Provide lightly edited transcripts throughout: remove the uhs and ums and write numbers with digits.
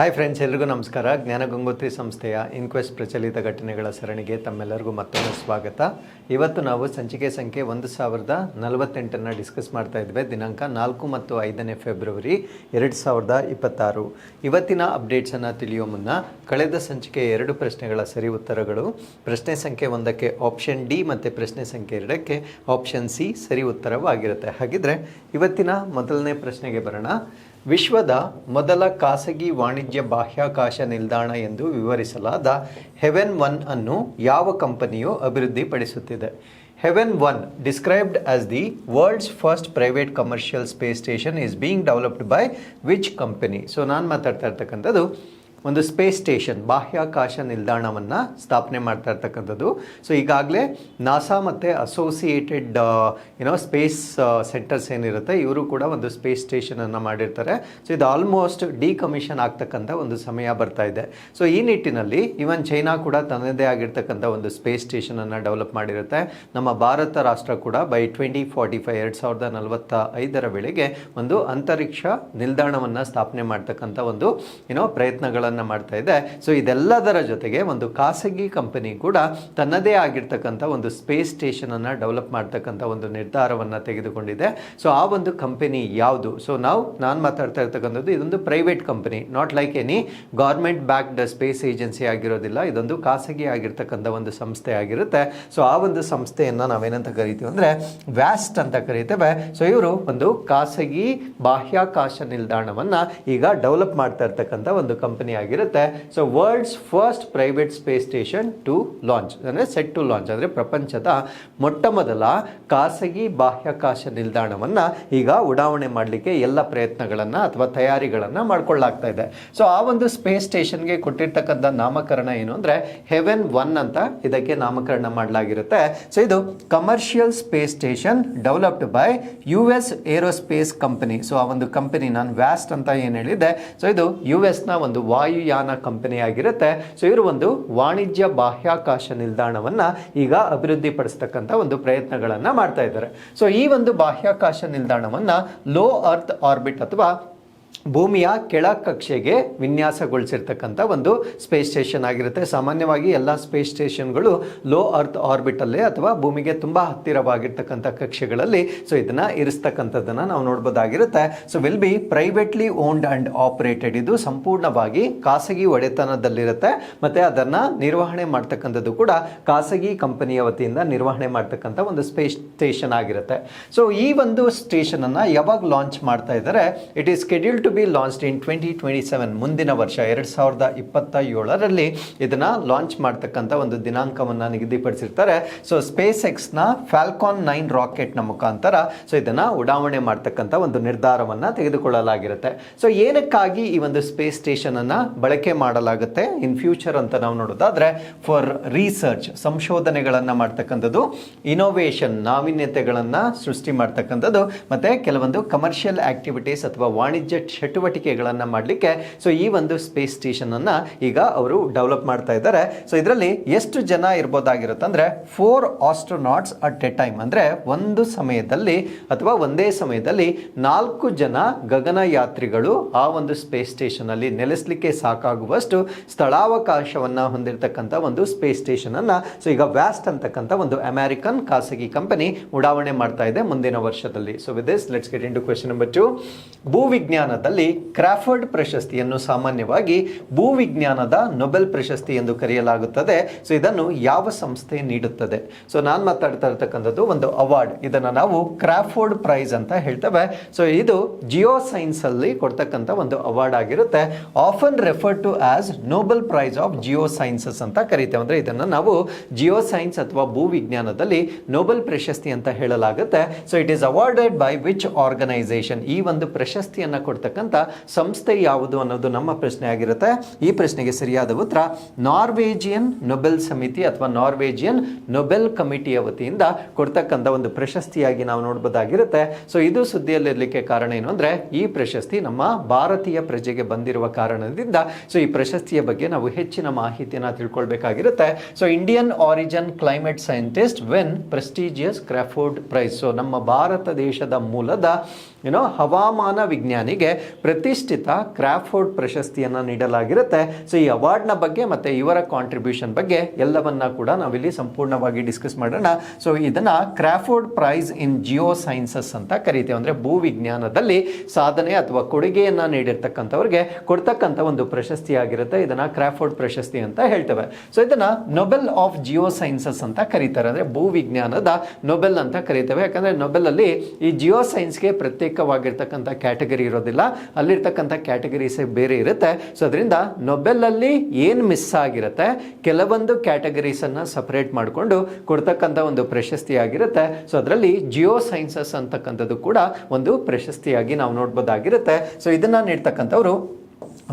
Hi friends, ಎಲ್ರಿಗೂ ನಮಸ್ಕಾರ. ಜ್ಞಾನಗಂಗೋತ್ರಿ ಸಂಸ್ಥೆಯ ಇನ್ಕ್ವೆಸ್ಟ್ ಪ್ರಚಲಿತ ಘಟನೆಗಳ ಸರಣಿಗೆ ತಮ್ಮೆಲ್ಲರಿಗೂ ಮತ್ತೊಮ್ಮೆ ಸ್ವಾಗತ. ಇವತ್ತು ನಾವು ಸಂಚಿಕೆ ಸಂಖ್ಯೆ 1048 ಡಿಸ್ಕಸ್ ಮಾಡ್ತಾ ಇದ್ವಿ. ದಿನಾಂಕ 4 ಮತ್ತು 5ನೇ ಫೆಬ್ರವರಿ 2026. ಇವತ್ತಿನ ಅಪ್ಡೇಟ್ಸನ್ನು ತಿಳಿಯೋ ಮುನ್ನ ಕಳೆದ ಸಂಚಿಕೆ 2 ಪ್ರಶ್ನೆಗಳ ಸರಿ ಉತ್ತರಗಳು, ಪ್ರಶ್ನೆ ಸಂಖ್ಯೆ 1ಕ್ಕೆ ಆಪ್ಷನ್ ಡಿ ಮತ್ತು ಪ್ರಶ್ನೆ ಸಂಖ್ಯೆ 2ಕ್ಕೆ ಆಪ್ಷನ್ ಸಿ ಸರಿ ಉತ್ತರವಾಗಿರುತ್ತೆ. ಹಾಗಿದ್ರೆ ಇವತ್ತಿನ ಮೊದಲನೇ ಪ್ರಶ್ನೆಗೆ ಬರೋಣ. ವಿಶ್ವದ ಮೊದಲ ಖಾಸಗಿ ವಾಣಿಜ್ಯ ಬಾಹ್ಯಾಕಾಶ ನಿಲ್ದಾಣ ಎಂದು ವಿವರಿಸಲಾದ ಹೆವೆನ್ 1 ಅನ್ನು ಯಾವ ಕಂಪನಿಯು ಅಭಿವೃದ್ಧಿಪಡಿಸುತ್ತಿದೆ? Haven 1, described as the world's first private commercial space station, is being developed by which company? So ನಾನು ಮಾತಾಡ್ತಾ ಇರ್ತಕ್ಕಂಥದ್ದು ಒಂದು ಸ್ಪೇಸ್ ಸ್ಟೇಷನ್, ಬಾಹ್ಯಾಕಾಶ ನಿಲ್ದಾಣವನ್ನು ಸ್ಥಾಪನೆ ಮಾಡ್ತಾ ಇರ್ತಕ್ಕಂಥದ್ದು. ಸೊ ಈಗಾಗಲೇ ನಾಸಾ ಮತ್ತು ಅಸೋಸಿಯೇಟೆಡ್ ಸ್ಪೇಸ್ ಸೆಂಟರ್ಸ್ ಏನಿರುತ್ತೆ, ಇವರು ಕೂಡ ಒಂದು ಸ್ಪೇಸ್ ಸ್ಟೇಷನನ್ನು ಮಾಡಿರ್ತಾರೆ. ಸೊ ಇದು ಆಲ್ಮೋಸ್ಟ್ ಡಿಕಮಿಷನ್ ಆಗ್ತಕ್ಕಂಥ ಒಂದು ಸಮಯ ಬರ್ತಾ ಇದೆ. ಸೊ ಈ ನಿಟ್ಟಿನಲ್ಲಿ ಇವನ್ ಚೈನಾ ಕೂಡ ತನ್ನದೇ ಆಗಿರ್ತಕ್ಕಂಥ ಒಂದು ಸ್ಪೇಸ್ ಸ್ಟೇಷನನ್ನು ಡೆವಲಪ್ ಮಾಡಿರುತ್ತೆ. ನಮ್ಮ ಭಾರತ ರಾಷ್ಟ್ರ ಕೂಡ ಬೈ 2045 2045 ವೇಳೆಗೆ ಒಂದು ಅಂತರಿಕ್ಷ ನಿಲ್ದಾಣವನ್ನು ಸ್ಥಾಪನೆ ಮಾಡ್ತಕ್ಕಂಥ ಒಂದು ಪ್ರಯತ್ನಗಳನ್ನು ಮಾಡ್ತಾ ಇದೆ. ಸೊ ಇದೆಲ್ಲದರ ಜೊತೆಗೆ ಒಂದು ಖಾಸಗಿ ಕಂಪನಿ ಕೂಡ ತನ್ನದೇ ಆಗಿರ್ತಕ್ಕಂಥ ಒಂದು ಸ್ಪೇಸ್ ಸ್ಟೇಷನ್ ಅನ್ನು ಡೆವಲಪ್ ಮಾಡ್ತಕ್ಕಂಥ ಒಂದು ನಿರ್ಧಾರವನ್ನು ತೆಗೆದುಕೊಂಡಿದೆ. ಸೊ ಆ ಒಂದು ಕಂಪನಿ ಯಾವುದು? ಸೊ ನಾನು ಮಾತಾಡ್ತಾ ಇರ್ತಕ್ಕಂಥದ್ದು ಇದೊಂದು private company, not like any government backed space agency ಆಗಿರೋದಿಲ್ಲ. ಇದೊಂದು ಖಾಸಗಿ ಆಗಿರ್ತಕ್ಕಂಥ ಒಂದು ಸಂಸ್ಥೆ ಆಗಿರುತ್ತೆ. ಸೊ ಆ ಒಂದು ಸಂಸ್ಥೆಯನ್ನು ನಾವೇನಂತ ಕರಿತೀವಿ ಅಂದರೆ ವ್ಯಾಸ್ಟ್ ಅಂತ ಕರಿತೇವೆ. ಸೊ ಇವರು ಒಂದು ಖಾಸಗಿ ಬಾಹ್ಯಾಕಾಶ ನಿಲ್ದಾಣವನ್ನು ಈಗ ಡೆವಲಪ್ ಮಾಡ್ತಾ ಇರ್ತಕ್ಕಂಥ ಒಂದು ಕಂಪನಿ ಆಗಿರುತ್ತೆ. So world's first private space station to launch ಅಂದರೆ ಸೆಟ್ ಟು ಲಾಂಚ್ ಅಂದರೆ ಪ್ರಪಂಚದ ಮೊಟ್ಟ ಮೊದಲ ಖಾಸಗಿ ಬಾಹ್ಯಾಕಾಶ ನಿಲ್ದಾಣವನ್ನು ಈಗ ಉಡಾವಣೆ ಮಾಡಲಿಕ್ಕೆ ಎಲ್ಲ ಪ್ರಯತ್ನಗಳನ್ನು ಅಥವಾ ತಯಾರಿಗಳನ್ನು ಮಾಡ್ಕೊಳ್ಳಾಗ್ತಾ ಇದೆ. ಸೊ ಆ ಒಂದು ಸ್ಪೇಸ್ ಸ್ಟೇಷನ್ಗೆ ಕೊಟ್ಟಿರ್ತಕ್ಕಂಥ ನಾಮಕರಣ ಏನು ಅಂದರೆ ಹೆವೆನ್ 1 ಅಂತ ಇದಕ್ಕೆ ನಾಮಕರಣ ಮಾಡಲಾಗಿರುತ್ತೆ. ಸೊ ಇದು commercial space station developed by US aerospace company. So ಆ ಒಂದು ಕಂಪನಿ ನಾನು ವ್ಯಾಸ್ಟ್ ಅಂತ ಏನು ಹೇಳಿದ್ದೆ, ಸೊ ಇದು US ನ ಒಂದು ವಾಯುಯಾನ ಕಂಪನಿ ಆಗಿರುತ್ತೆ. ಸೊ ಇವರು ಒಂದು ವಾಣಿಜ್ಯ ಬಾಹ್ಯಾಕಾಶ ನಿಲ್ದಾಣವನ್ನು ಈಗ ಅಭಿವೃದ್ಧಿಪಡಿಸ್ತಕ್ಕಂಥ ಒಂದು ಪ್ರಯತ್ನಗಳನ್ನು ಮಾಡ್ತಾ ಇದ್ದಾರೆ. ಸೊ ಈ ಒಂದು ಬಾಹ್ಯಾಕಾಶ ನಿಲ್ದಾಣವನ್ನು ಲೋ ಅರ್ತ್ ಆರ್ಬಿಟ್ ಅಥವಾ ಭೂಮಿಯ ಕೆಳ ಕಕ್ಷೆಗೆ ವಿನ್ಯಾಸಗೊಳಿಸಿರ್ತಕ್ಕಂಥ ಒಂದು ಸ್ಪೇಸ್ ಸ್ಟೇಷನ್ ಆಗಿರುತ್ತೆ. ಸಾಮಾನ್ಯವಾಗಿ ಎಲ್ಲ ಸ್ಪೇಸ್ ಸ್ಟೇಷನ್ಗಳು ಲೋ ಅರ್ತ್ ಆರ್ಬಿಟಲ್ಲೇ ಅಥವಾ ಭೂಮಿಗೆ ತುಂಬ ಹತ್ತಿರವಾಗಿರ್ತಕ್ಕಂಥ ಕಕ್ಷೆಗಳಲ್ಲಿ ಸೊ ಇದನ್ನು ಇರಿಸ್ತಕ್ಕಂಥದ್ದನ್ನು ನಾವು ನೋಡ್ಬೋದಾಗಿರುತ್ತೆ. So will be privately owned and operated. ಇದು ಸಂಪೂರ್ಣವಾಗಿ ಖಾಸಗಿ ಒಡೆತನದಲ್ಲಿರುತ್ತೆ ಮತ್ತು ಅದನ್ನು ನಿರ್ವಹಣೆ ಮಾಡ್ತಕ್ಕಂಥದ್ದು ಕೂಡ ಖಾಸಗಿ ಕಂಪನಿಯ ವತಿಯಿಂದ ನಿರ್ವಹಣೆ ಮಾಡ್ತಕ್ಕಂಥ ಒಂದು ಸ್ಪೇಸ್ ಸ್ಟೇಷನ್ ಆಗಿರುತ್ತೆ. ಸೊ ಈ ಒಂದು ಸ್ಟೇಷನನ್ನು ಯಾವಾಗ ಲಾಂಚ್ ಮಾಡ್ತಾ ಇದ್ದಾರೆ? It is scheduled to be launched in 2027, ಮುಂದಿನ ವರ್ಷ 2027ರಲ್ಲಿ ಇದನ್ನ ಲಾಂಚ್ ಮಾಡ್ತಕ್ಕಂಥ ಒಂದು ದಿನಾಂಕವನ್ನು ನಿಗದಿಪಡಿಸಿರ್ತಾರೆ. ಸೊ ಸ್ಪೇಸ್ ಎಕ್ಸ್ನ ಫಾಲ್ಕಾನ್ 9 ರಾಕೆಟ್ನ ಮುಖಾಂತರ ಸೊ ಇದನ್ನ ಉಡಾವಣೆ ಮಾಡ್ತಕ್ಕಂಥ ಒಂದು ನಿರ್ಧಾರವನ್ನು ತೆಗೆದುಕೊಳ್ಳಲಾಗಿರುತ್ತೆ. ಸೊ ಏನಕ್ಕಾಗಿ ಈ ಒಂದು ಸ್ಪೇಸ್ ಸ್ಟೇಷನ್ ಅನ್ನ ಬಳಕೆ ಮಾಡಲಾಗುತ್ತೆ ಇನ್ ಫ್ಯೂಚರ್ ಅಂತ ನಾವು ನೋಡೋದಾದ್ರೆ, ಫಾರ್ ರಿಸರ್ಚ್, ಸಂಶೋಧನೆಗಳನ್ನು ಮಾಡ್ತಕ್ಕಂಥದ್ದು, ಇನೋವೇಷನ್, ನಾವೀನ್ಯತೆಗಳನ್ನು ಸೃಷ್ಟಿ ಮಾಡ್ತಕ್ಕಂಥದ್ದು, ಮತ್ತೆ ಕೆಲವೊಂದು ಕಮರ್ಷಿಯಲ್ ಆಕ್ಟಿವಿಟೀಸ್ ಅಥವಾ ವಾಣಿಜ್ಯ ಚಟುವಟಿಕೆಗಳನ್ನು ಮಾಡಲಿಕ್ಕೆ ಸೊ ಈ ಒಂದು ಸ್ಪೇಸ್ ಸ್ಟೇಷನ್ ಅನ್ನ ಈಗ ಅವರು ಡೆವಲಪ್ ಮಾಡ್ತಾ ಇದ್ದಾರೆ. ಸೊ ಇದರಲ್ಲಿ ಎಷ್ಟು ಜನ ಇರ್ಬೋದಾಗಿರುತ್ತೆ ಅಂದ್ರೆ 4 ಆಸ್ಟ್ರೋನಾಟ್ಸ್ ಅಟ್ ಎ ಟೈಮ್, ಅಂದ್ರೆ ಒಂದು ಸಮಯದಲ್ಲಿ ಅಥವಾ ಒಂದೇ ಸಮಯದಲ್ಲಿ 4 ಜನ ಗಗನಯಾತ್ರಿಗಳು ಆ ಒಂದು ಸ್ಪೇಸ್ ಸ್ಟೇಷನ್ ಅಲ್ಲಿ ನೆಲೆಸಲಿಕ್ಕೆ ಸಾಕಾಗುವಷ್ಟು ಸ್ಥಳಾವಕಾಶವನ್ನ ಹೊಂದಿರತಕ್ಕಂಥ ಒಂದು ಸ್ಪೇಸ್ ಸ್ಟೇಷನ್ ಅನ್ನ ಸೊ ಈಗ ವ್ಯಾಸ್ಟ್ ಅಂತಕ್ಕಂಥ ಒಂದು ಅಮೆರಿಕನ್ ಖಾಸಗಿ ಕಂಪನಿ ಉಡಾವಣೆ ಮಾಡ್ತಾ ಇದೆ ಮುಂದಿನ ವರ್ಷದಲ್ಲಿ. So with this let's get into question number 2. ಭೂವಿಜ್ಞಾನದಲ್ಲಿ ಕ್ರಾಫರ್ಡ್ ಪ್ರಶಸ್ತಿಯನ್ನು ಸಾಮಾನ್ಯವಾಗಿ ಭೂವಿಜ್ಞಾನದ ನೊಬೆಲ್ ಪ್ರಶಸ್ತಿ ಎಂದು ಕರೆಯಲಾಗುತ್ತದೆ. ಸೊ ಇದನ್ನು ಯಾವ ಸಂಸ್ಥೆ ನೀಡುತ್ತದೆ? ಸೊ ನಾನು ಮಾತಾಡ್ತಾ ಇರ್ತಕ್ಕಂಥದ್ದು ಒಂದು ಅವಾರ್ಡ್, ಇದನ್ನು ನಾವು ಕ್ರಾಫರ್ಡ್ ಪ್ರೈಸ್ ಅಂತ ಹೇಳ್ತೇವೆ. ಸೊ ಇದು ಜಿಯೋ ಸೈನ್ಸ್ ಅಲ್ಲಿ ಕೊಡ್ತಕ್ಕಂಥ ಒಂದು ಅವಾರ್ಡ್ ಆಗಿರುತ್ತೆ. Often refer to as Nobel prize of geosciences ಅಂತ ಕರೀತೇವೆ. ಅಂದ್ರೆ ಇದನ್ನು ನಾವು ಜಿಯೋ ಸೈನ್ಸ್ ಅಥವಾ ಭೂವಿಜ್ಞಾನದಲ್ಲಿ ನೊಬೆಲ್ ಪ್ರಶಸ್ತಿ ಅಂತ ಹೇಳಲಾಗುತ್ತೆ. So it is awarded by which organisation? ಈ ಒಂದು ಪ್ರಶಸ್ತಿಯನ್ನು ಕೊಡ್ತಕ್ಕಂಥ ಸಂಸ್ಥೆ ಯಾವುದು ಅನ್ನೋದು ನಮ್ಮ ಪ್ರಶ್ನೆ ಆಗಿರುತ್ತೆ. ಈ ಪ್ರಶ್ನೆಗೆ ಸರಿಯಾದ ಉತ್ತರ ನಾರ್ವೇಜಿಯನ್ ನೊಬೆಲ್ ಸಮಿತಿ ಅಥವಾ ನಾರ್ವೇಜಿಯನ್ ನೊಬೆಲ್ ಕಮಿಟಿಯ ವತಿಯಿಂದ ಕೊಡ್ತಕ್ಕಂಥ ಒಂದು ಪ್ರಶಸ್ತಿಯಾಗಿ ನಾವು ನೋಡಬಹುದಾಗಿರುತ್ತೆ. ಸೊ ಇದು ಸುದ್ದಿಯಲ್ಲಿರಲಿಕ್ಕೆ ಕಾರಣ ಏನು ಅಂದ್ರೆ, ಈ ಪ್ರಶಸ್ತಿ ನಮ್ಮ ಭಾರತೀಯ ಪ್ರಜೆಗೆ ಬಂದಿರುವ ಕಾರಣದಿಂದ ಸೊ ಈ ಪ್ರಶಸ್ತಿಯ ಬಗ್ಗೆ ನಾವು ಹೆಚ್ಚಿನ ಮಾಹಿತಿಯನ್ನು ತಿಳ್ಕೊಳ್ಬೇಕಾಗಿರುತ್ತೆ. So Indian origin climate scientist won prestigious Crafoord prize. So ನಮ್ಮ ಭಾರತ ದೇಶದ ಮೂಲದ ಹವಾಮಾನ ವಿಜ್ಞಾನಿಗೆ ಪ್ರತಿಷ್ಠಿತ ಕ್ರಾಫೋರ್ಡ್ ಪ್ರಶಸ್ತಿಯನ್ನು ನೀಡಲಾಗಿರುತ್ತೆ. ಸೊ ಈ ಅವಾರ್ಡ್ನ ಬಗ್ಗೆ ಮತ್ತು ಇವರ ಕಾಂಟ್ರಿಬ್ಯೂಷನ್ ಬಗ್ಗೆ ಎಲ್ಲವನ್ನ ಕೂಡ ನಾವಿಲ್ಲಿ ಸಂಪೂರ್ಣವಾಗಿ ಡಿಸ್ಕಸ್ ಮಾಡೋಣ. ಸೊ ಇದನ್ನ ಕ್ರಾಫೋರ್ಡ್ ಪ್ರೈಸ್ ಇನ್ ಜಿಯೋ ಸೈನ್ಸಸ್ ಅಂತ ಕರಿತೇವೆ. ಅಂದರೆ ಭೂವಿಜ್ಞಾನದಲ್ಲಿ ಸಾಧನೆ ಅಥವಾ ಕೊಡುಗೆಯನ್ನು ನೀಡಿರ್ತಕ್ಕಂಥವ್ರಿಗೆ ಕೊಡ್ತಕ್ಕಂಥ ಒಂದು ಪ್ರಶಸ್ತಿ ಆಗಿರುತ್ತೆ. ಇದನ್ನ ಕ್ರಾಫೋರ್ಡ್ ಪ್ರಶಸ್ತಿ ಅಂತ ಹೇಳ್ತೇವೆ. ಸೊ ಇದನ್ನ ನೊಬೆಲ್ ಆಫ್ ಜಿಯೋ ಸೈನ್ಸಸ್ ಅಂತ ಕರೀತಾರೆ. ಅಂದರೆ ಭೂವಿಜ್ಞಾನದ ನೊಬೆಲ್ ಅಂತ ಕರೀತೇವೆ. ಯಾಕಂದರೆ ನೊಬೆಲ್ ಅಲ್ಲಿ ಈ ಜಿಯೋ ಸೈನ್ಸ್ಗೆ ಪ್ರತ್ಯೇಕವಾಗಿರ್ತಕ್ಕಂಥ ಕ್ಯಾಟಗರಿ ಇರೋದಿಲ್ಲ, ಅಲ್ಲಿರ್ತಕ್ಕಂಥ ಕ್ಯಾಟಗರೀಸ್ ಬೇರೆ ಇರುತ್ತೆ. ಸೊ ಅದರಿಂದ ನೊಬೆಲ್ ಅಲ್ಲಿ ಏನು ಮಿಸ್ ಆಗಿರುತ್ತೆ, ಕೆಲವೊಂದು ಕ್ಯಾಟಗರೀಸ್ ಅನ್ನ ಸಪರೇಟ್ ಮಾಡಿಕೊಂಡು ಕೊಡ್ತಕ್ಕಂಥ ಒಂದು ಪ್ರಶಸ್ತಿ ಆಗಿರುತ್ತೆ. ಸೊ ಅದರಲ್ಲಿ ಜಿಯೋ ಸೈನ್ಸಸ್ ಅಂತಕ್ಕಂಥದ್ದು ಕೂಡ ಒಂದು ಪ್ರಶಸ್ತಿಯಾಗಿ ನಾವು ನೋಡ್ಬೋದಾಗಿರುತ್ತೆ. ಸೊ ಇದನ್ನ ನೀಡ್ತಕ್ಕಂಥವ್ರು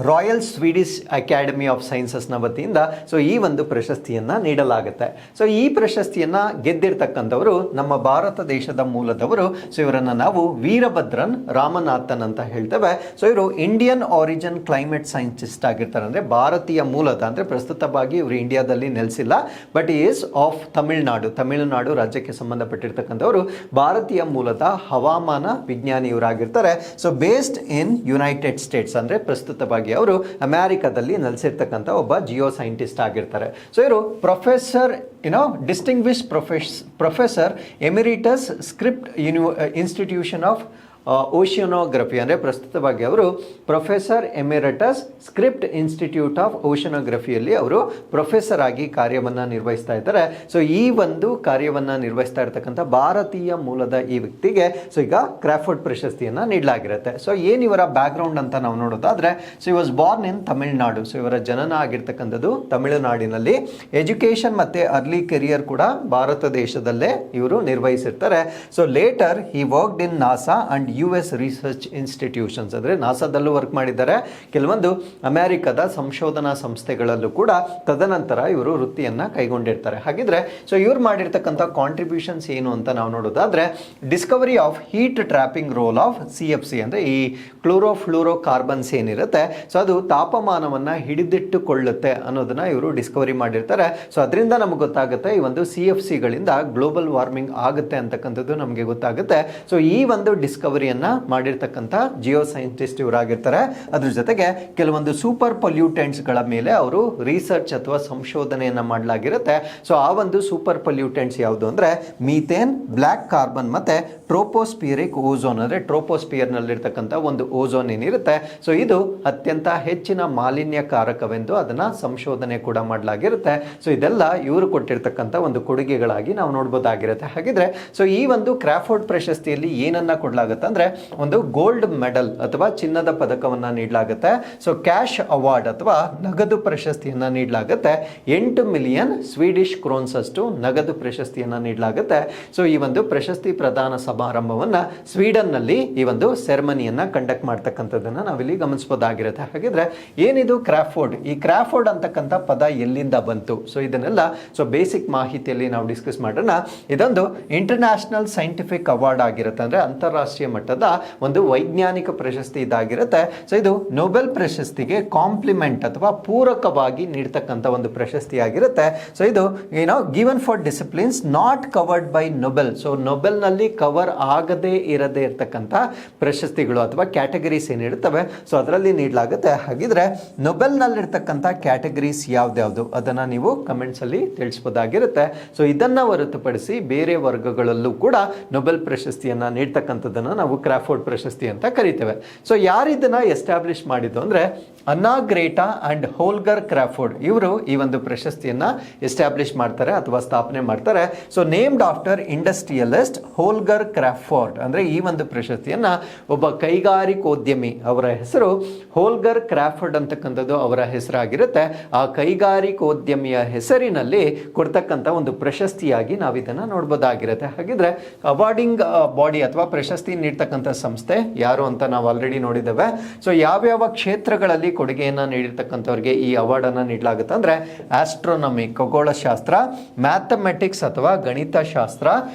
ರಾಯಲ್ ಸ್ವೀಡಿಷ್ ಅಕಾಡೆಮಿ ಆಫ್ ಸೈನ್ಸಸ್ನ ವತಿಯಿಂದ ಸೊ ಈ ಒಂದು ಪ್ರಶಸ್ತಿಯನ್ನು ನೀಡಲಾಗುತ್ತೆ. ಸೊ ಈ ಪ್ರಶಸ್ತಿಯನ್ನು ಗೆದ್ದಿರ್ತಕ್ಕಂಥವರು ನಮ್ಮ ಭಾರತ ದೇಶದ ಮೂಲದವರು. ಸೊ ಇವರನ್ನು ನಾವು ವೀರಭದ್ರನ್ ರಾಮನಾಥನ್ ಅಂತ ಹೇಳ್ತೇವೆ. ಸೊ ಇವರು ಇಂಡಿಯನ್ ಆರಿಜಿನ್ ಕ್ಲೈಮೇಟ್ ಸೈಂಟಿಸ್ಟ್ ಆಗಿರ್ತಾರೆ. ಅಂದರೆ ಭಾರತೀಯ ಮೂಲದ, ಅಂದರೆ ಪ್ರಸ್ತುತವಾಗಿ ಇವರು ಇಂಡಿಯಾದಲ್ಲಿ ನೆಲೆಸಿಲ್ಲ, ಬಟ್ ಈಸ್ ಆಫ್ ತಮಿಳುನಾಡು ರಾಜ್ಯಕ್ಕೆ ಸಂಬಂಧಪಟ್ಟಿರ್ತಕ್ಕಂಥವರು ಭಾರತೀಯ ಮೂಲದ ಹವಾಮಾನ ವಿಜ್ಞಾನಿ ಇವರಾಗಿರ್ತಾರೆ. So based in United States, ಅಂದರೆ ಪ್ರಸ್ತುತವಾಗಿ ಅವರು ಅಮೆರಿಕದಲ್ಲಿ ನೆಲೆಸಿರ್ತಕ್ಕಂಥ ಒಬ್ಬ ಜಿಯೋ ಸೈಂಟಿಸ್ಟ್ ಆಗಿರ್ತಾರೆ. ಸೊ ಇವರು professor distinguish professor emeritus script institution of oceanography. ಅಂದರೆ ಪ್ರಸ್ತುತವಾಗಿ ಅವರು professor emeritus script institute of ಓಷಿಯನೋಗ್ರಫಿಯಲ್ಲಿ ಅವರು ಪ್ರೊಫೆಸರ್ ಆಗಿ ಕಾರ್ಯವನ್ನು ನಿರ್ವಹಿಸ್ತಾ ಇದ್ದಾರೆ. ಸೊ ಈ ಒಂದು ಕಾರ್ಯವನ್ನು ನಿರ್ವಹಿಸ್ತಾ ಇರ್ತಕ್ಕಂಥ ಭಾರತೀಯ ಮೂಲದ ಈ ವ್ಯಕ್ತಿಗೆ ಸೊ ಈಗ ಕ್ರಾಫೋರ್ಡ್ ಪ್ರಶಸ್ತಿಯನ್ನು ನೀಡಲಾಗಿರುತ್ತೆ. ಸೊ ಏನು ಇವರ ಬ್ಯಾಕ್ಗ್ರೌಂಡ್ ಅಂತ ನಾವು ನೋಡೋದಾದ್ರೆ, ಸೊ ಈ was born in Tamil Nadu. So ಇವರ ಜನನ ಆಗಿರ್ತಕ್ಕಂಥದ್ದು ತಮಿಳುನಾಡಿನಲ್ಲಿ. ಎಜುಕೇಷನ್ ಮತ್ತು ಅರ್ಲಿ ಕೆರಿಯರ್ ಕೂಡ ಭಾರತ ದೇಶದಲ್ಲೇ ಇವರು ನಿರ್ವಹಿಸಿರ್ತಾರೆ. So later he worked in NASA and US research institutions. ಅಂದರೆ ನಾಸಾದಲ್ಲೂ ವರ್ಕ್ ಮಾಡಿದ್ದಾರೆ, ಕೆಲವೊಂದು ಅಮೆರಿಕದ ಸಂಶೋಧನಾ ಸಂಸ್ಥೆಗಳಲ್ಲೂ ಕೂಡ ತದನಂತರ ಇವರು ವೃತ್ತಿಯನ್ನು ಕೈಗೊಂಡಿರ್ತಾರೆ. ಹಾಗಿದ್ರೆ ಸೊ ಇವ್ರು ಮಾಡಿರ್ತಕ್ಕಂಥ ಕಾಂಟ್ರಿಬ್ಯೂಷನ್ಸ್ ಏನು ಅಂತ ನಾವು ನೋಡೋದಾದ್ರೆ, Discovery of heat trapping role of CFC. ಅಂದರೆ ಈ ಕ್ಲೋರೋಫ್ಲೂರೋ ಕಾರ್ಬನ್ಸ್ ಏನಿರುತ್ತೆ, ಸೊ ಅದು ತಾಪಮಾನವನ್ನು ಹಿಡಿದಿಟ್ಟುಕೊಳ್ಳುತ್ತೆ ಅನ್ನೋದನ್ನ ಇವರು ಡಿಸ್ಕವರಿ ಮಾಡಿರ್ತಾರೆ. ಸೊ ಅದರಿಂದ ನಮಗೆ ಗೊತ್ತಾಗುತ್ತೆ ಈ ಒಂದು CFCಗಳಿಂದ ಗ್ಲೋಬಲ್ ವಾರ್ಮಿಂಗ್ ಆಗುತ್ತೆ ಅಂತಕ್ಕಂಥದ್ದು ನಮಗೆ ಗೊತ್ತಾಗುತ್ತೆ. ಸೊ ಈ ಒಂದು ಡಿಸ್ಕವರಿಯನ್ನು ಮಾಡಿರ್ತಕ್ಕಂಥ ಜಿಯೋ ಸೈಂಟಿಸ್ಟ್ ಇವರಾಗಿರ್ತಾರೆ. ಅದ್ರ ಜೊತೆಗೆ ಕೆಲವೊಂದು ಸೂಪರ್ ಪೊಲ್ಯೂಟೆಂಟ್ಸ್ಗಳ ಮೇಲೆ ಅವರು ರಿಸರ್ಚ್ ಅಥವಾ ಸಂಶೋಧನೆಯನ್ನು ಮಾಡಲಾಗಿರುತ್ತೆ. ಸೊ ಆ ಒಂದು ಸೂಪರ್ ಪೊಲ್ಯೂಟೆಂಟ್ಸ್ ಯಾವುದು ಅಂದರೆ ಮೀಥೇನ್, ಬ್ಲ್ಯಾಕ್ ಕಾರ್ಬನ್ ಮತ್ತು ಟ್ರೋಪೋಸ್ಪಿಯರಿಕ್ ಓಝೋನ್. ಅಂದರೆ ಟ್ರೋಪೋಸ್ಪಿಯರ್ನಲ್ಲಿರ್ತಕ್ಕಂಥ ಒಂದು ಓಝೋನ್ ಏನಿರುತ್ತೆ, ಸೊ ಇದು ಅತ್ಯಂತ ಹೆಚ್ಚಿನ ಮಾಲಿನ್ಯಕಾರಕವೆಂದು ಅದನ್ನು ಸಂಶೋಧನೆ ಕೂಡ ಮಾಡಲಾಗಿರುತ್ತೆ. ಸೊ ಇದೆಲ್ಲ ಇವರು ಕೊಟ್ಟಿರ್ತಕ್ಕಂಥ ಒಂದು ಕೊಡುಗೆಗಳಾಗಿ ನಾವು ನೋಡ್ಬೋದಾಗಿರುತ್ತೆ. ಹಾಗಿದ್ರೆ ಸೊ ಈ ಒಂದು ಕ್ರಾಫೋರ್ಡ್ ಪ್ರಶಸ್ತಿಯಲ್ಲಿ ಏನನ್ನ ಕೊಡಲಾಗುತ್ತೆ ಅಂದರೆ ಒಂದು ಗೋಲ್ಡ್ ಮೆಡಲ್ ಅಥವಾ ಚಿನ್ನದ ಪದಕವನ್ನು ನೀಡಲಾಗುತ್ತೆ. ಸೊ ಕ್ಯಾಶ್ ಅವಾರ್ಡ್ ಅಥವಾ ನಗದು ಪ್ರಶಸ್ತಿಯನ್ನು ನೀಡಲಾಗುತ್ತೆ. 8 ಮಿಲಿಯನ್ ಸ್ವೀಡಿಷ್ ಕ್ರೋನ್ಸ್ ಅಷ್ಟು ನಗದು ಪ್ರಶಸ್ತಿಯನ್ನು ನೀಡಲಾಗುತ್ತೆ. ಸೊ ಈ ಒಂದು ಪ್ರಶಸ್ತಿ ಪ್ರದಾನ ಸಮಾರಂಭವನ್ನು ಸ್ವೀಡನ್ನಲ್ಲಿ ಈ ಒಂದು ಸೆರೆಮನಿಯನ್ನು ಕಂಡಕ್ಟ್ ಮಾಡ್ತಕ್ಕಂಥದ್ದನ್ನು ನಾವಿಲ್ಲಿ ಗಮನಿಸಬಹುದಾಗಿರುತ್ತೆ. ಹಾಗಿದ್ರೆ ಏನಿದು ಕ್ರಾಫೋರ್ಡ್? ಈ ಕ್ರಾಫೋರ್ಡ್ ಅಂತಕ್ಕಂಥ ಪದ ಎಲ್ಲಿಂದ ಬಂತು? ಸೊ ಇದನ್ನೆಲ್ಲ ಸೊ ಬೇಸಿಕ್ ಮಾಹಿತಿಯಲ್ಲಿ ನಾವು ಡಿಸ್ಕಸ್ ಮಾಡೋಣ. ಇದೊಂದು ಇಂಟರ್ನ್ಯಾಷನಲ್ ಸೈಂಟಿಫಿಕ್ ಅವಾರ್ಡ್ ಆಗಿರುತ್ತೆ. ಅಂದರೆ ಅಂತಾರಾಷ್ಟ್ರೀಯ ಮಟ್ಟದ ಒಂದು ವೈಜ್ಞಾನಿಕ ಪ್ರಶಸ್ತಿ ಇದಾಗಿರುತ್ತೆ. ಸೊ ಇದು ನೊಬೆಲ್ ಪ್ರಶಸ್ತಿಗೆ ಕಾಂಪ್ಲಿಮೆಂಟ್ ಅಥವಾ ಪೂರಕವಾಗಿ ನೀಡ್ತಕ್ಕಂಥ ಒಂದು ಪ್ರಶಸ್ತಿ ಆಗಿರುತ್ತೆ. ಸೊ ಇದು given for disciplines not covered by Nobel. So ನೊಬೆಲ್ನಲ್ಲಿ ಕವರ್ ಆಗದೇ ಇರದೇ ಇರತಕ್ಕಂಥ ಪ್ರಶಸ್ತಿಗಳು ಅಥವಾ ಕ್ಯಾಟಗರೀಸ್ ಏನಿರ್ತವೆ, ಸೊ ಅದರಲ್ಲಿ ನೀಡಲಾಗುತ್ತೆ. ಹಾಗಿದ್ರೆ ನೊಬೆಲ್ನಲ್ಲಿರ್ತಕ್ಕಂಥ ಕ್ಯಾಟಗರೀಸ್ ಯಾವ್ದ್ಯಾವುದು ಅದನ್ನು ನೀವು ಕಮೆಂಟ್ಸಲ್ಲಿ ತಿಳಿಸ್ಬೋದಾಗಿರುತ್ತೆ. ಸೊ ಇದನ್ನು ಹೊರತುಪಡಿಸಿ ಬೇರೆ ವರ್ಗಗಳಲ್ಲೂ ಕೂಡ ನೊಬೆಲ್ ಪ್ರಶಸ್ತಿಯನ್ನು ನೀಡ್ತಕ್ಕಂಥದ್ದನ್ನು ನಾವು ಕ್ರಾಫೋರ್ಡ್ ಪ್ರಶಸ್ತಿ ಅಂತ ಕರಿತೇವೆ. ಸೊ ಯಾರಿದನ್ನ ಎಸ್ಟಾಬ್ಲಿಷ್ ಮಾಡಿದ್ದು ಅಂದರೆ ಅನ್ನಾ ಗ್ರೇಟಾ ಅಂಡ್ ಹೋಲ್ಗರ್ ಕ್ರಾಫೋರ್ಡ್. ಇವರು ಈ ಒಂದು ಪ್ರಶಸ್ತಿಯನ್ನು ಎಸ್ಟಾಬ್ಲಿಷ್ ಮಾಡ್ತಾರೆ ಅಥವಾ ಸ್ಥಾಪನೆ ಮಾಡ್ತಾರೆ. So named after industrialist Holger Crafoord. ಅಂದರೆ ಈ ಒಂದು ಪ್ರಶಸ್ತಿಯನ್ನು ಒಬ್ಬ ಕೈಗಾರಿಕೋದ್ಯಮಿ, ಅವರ ಹೆಸರು ಹೋಲ್ಗರ್ ಕ್ರಾಫೋರ್ಡ್ ಅಂತಕ್ಕಂಥದ್ದು ಅವರ ಹೆಸರಾಗಿರುತ್ತೆ. ಆ ಕೈಗಾರಿಕೋದ್ಯಮಿಯ ಹೆಸರಿನಲ್ಲಿ ಕೊಡ್ತಕ್ಕಂಥ ಒಂದು ಪ್ರಶಸ್ತಿಯಾಗಿ ನಾವು ಇದನ್ನು ನೋಡ್ಬೋದಾಗಿರುತ್ತೆ. ಹಾಗಿದ್ರೆ ಅವಾರ್ಡಿಂಗ್ ಬಾಡಿ ಅಥವಾ ಪ್ರಶಸ್ತಿ ನೀಡ್ತಕ್ಕಂಥ ಸಂಸ್ಥೆ ಯಾರು ಅಂತ ನಾವು ಆಲ್ರೆಡಿ ನೋಡಿದ್ದೇವೆ. ಸೊ ಯಾವ್ಯಾವ ಕ್ಷೇತ್ರಗಳಲ್ಲಿ ಕೊಡುಗೆಯನ್ನು ನೀಡಿರ್ತಕ್ಕಂಥವ್ರಿಗೆ ಈ ಅವಾರ್ಡನ್ನು ನೀಡಲಾಗುತ್ತೆ ಅಂದರೆ ಆಸ್ಟ್ರೋನಮಿ ಖಗೋಳಶಾಸ್ತ್ರ, ಮ್ಯಾಥಮೆಟಿಕ್ಸ್ ಅಥವಾ ಗಣಿತಶಾಸ್ತ್ರ,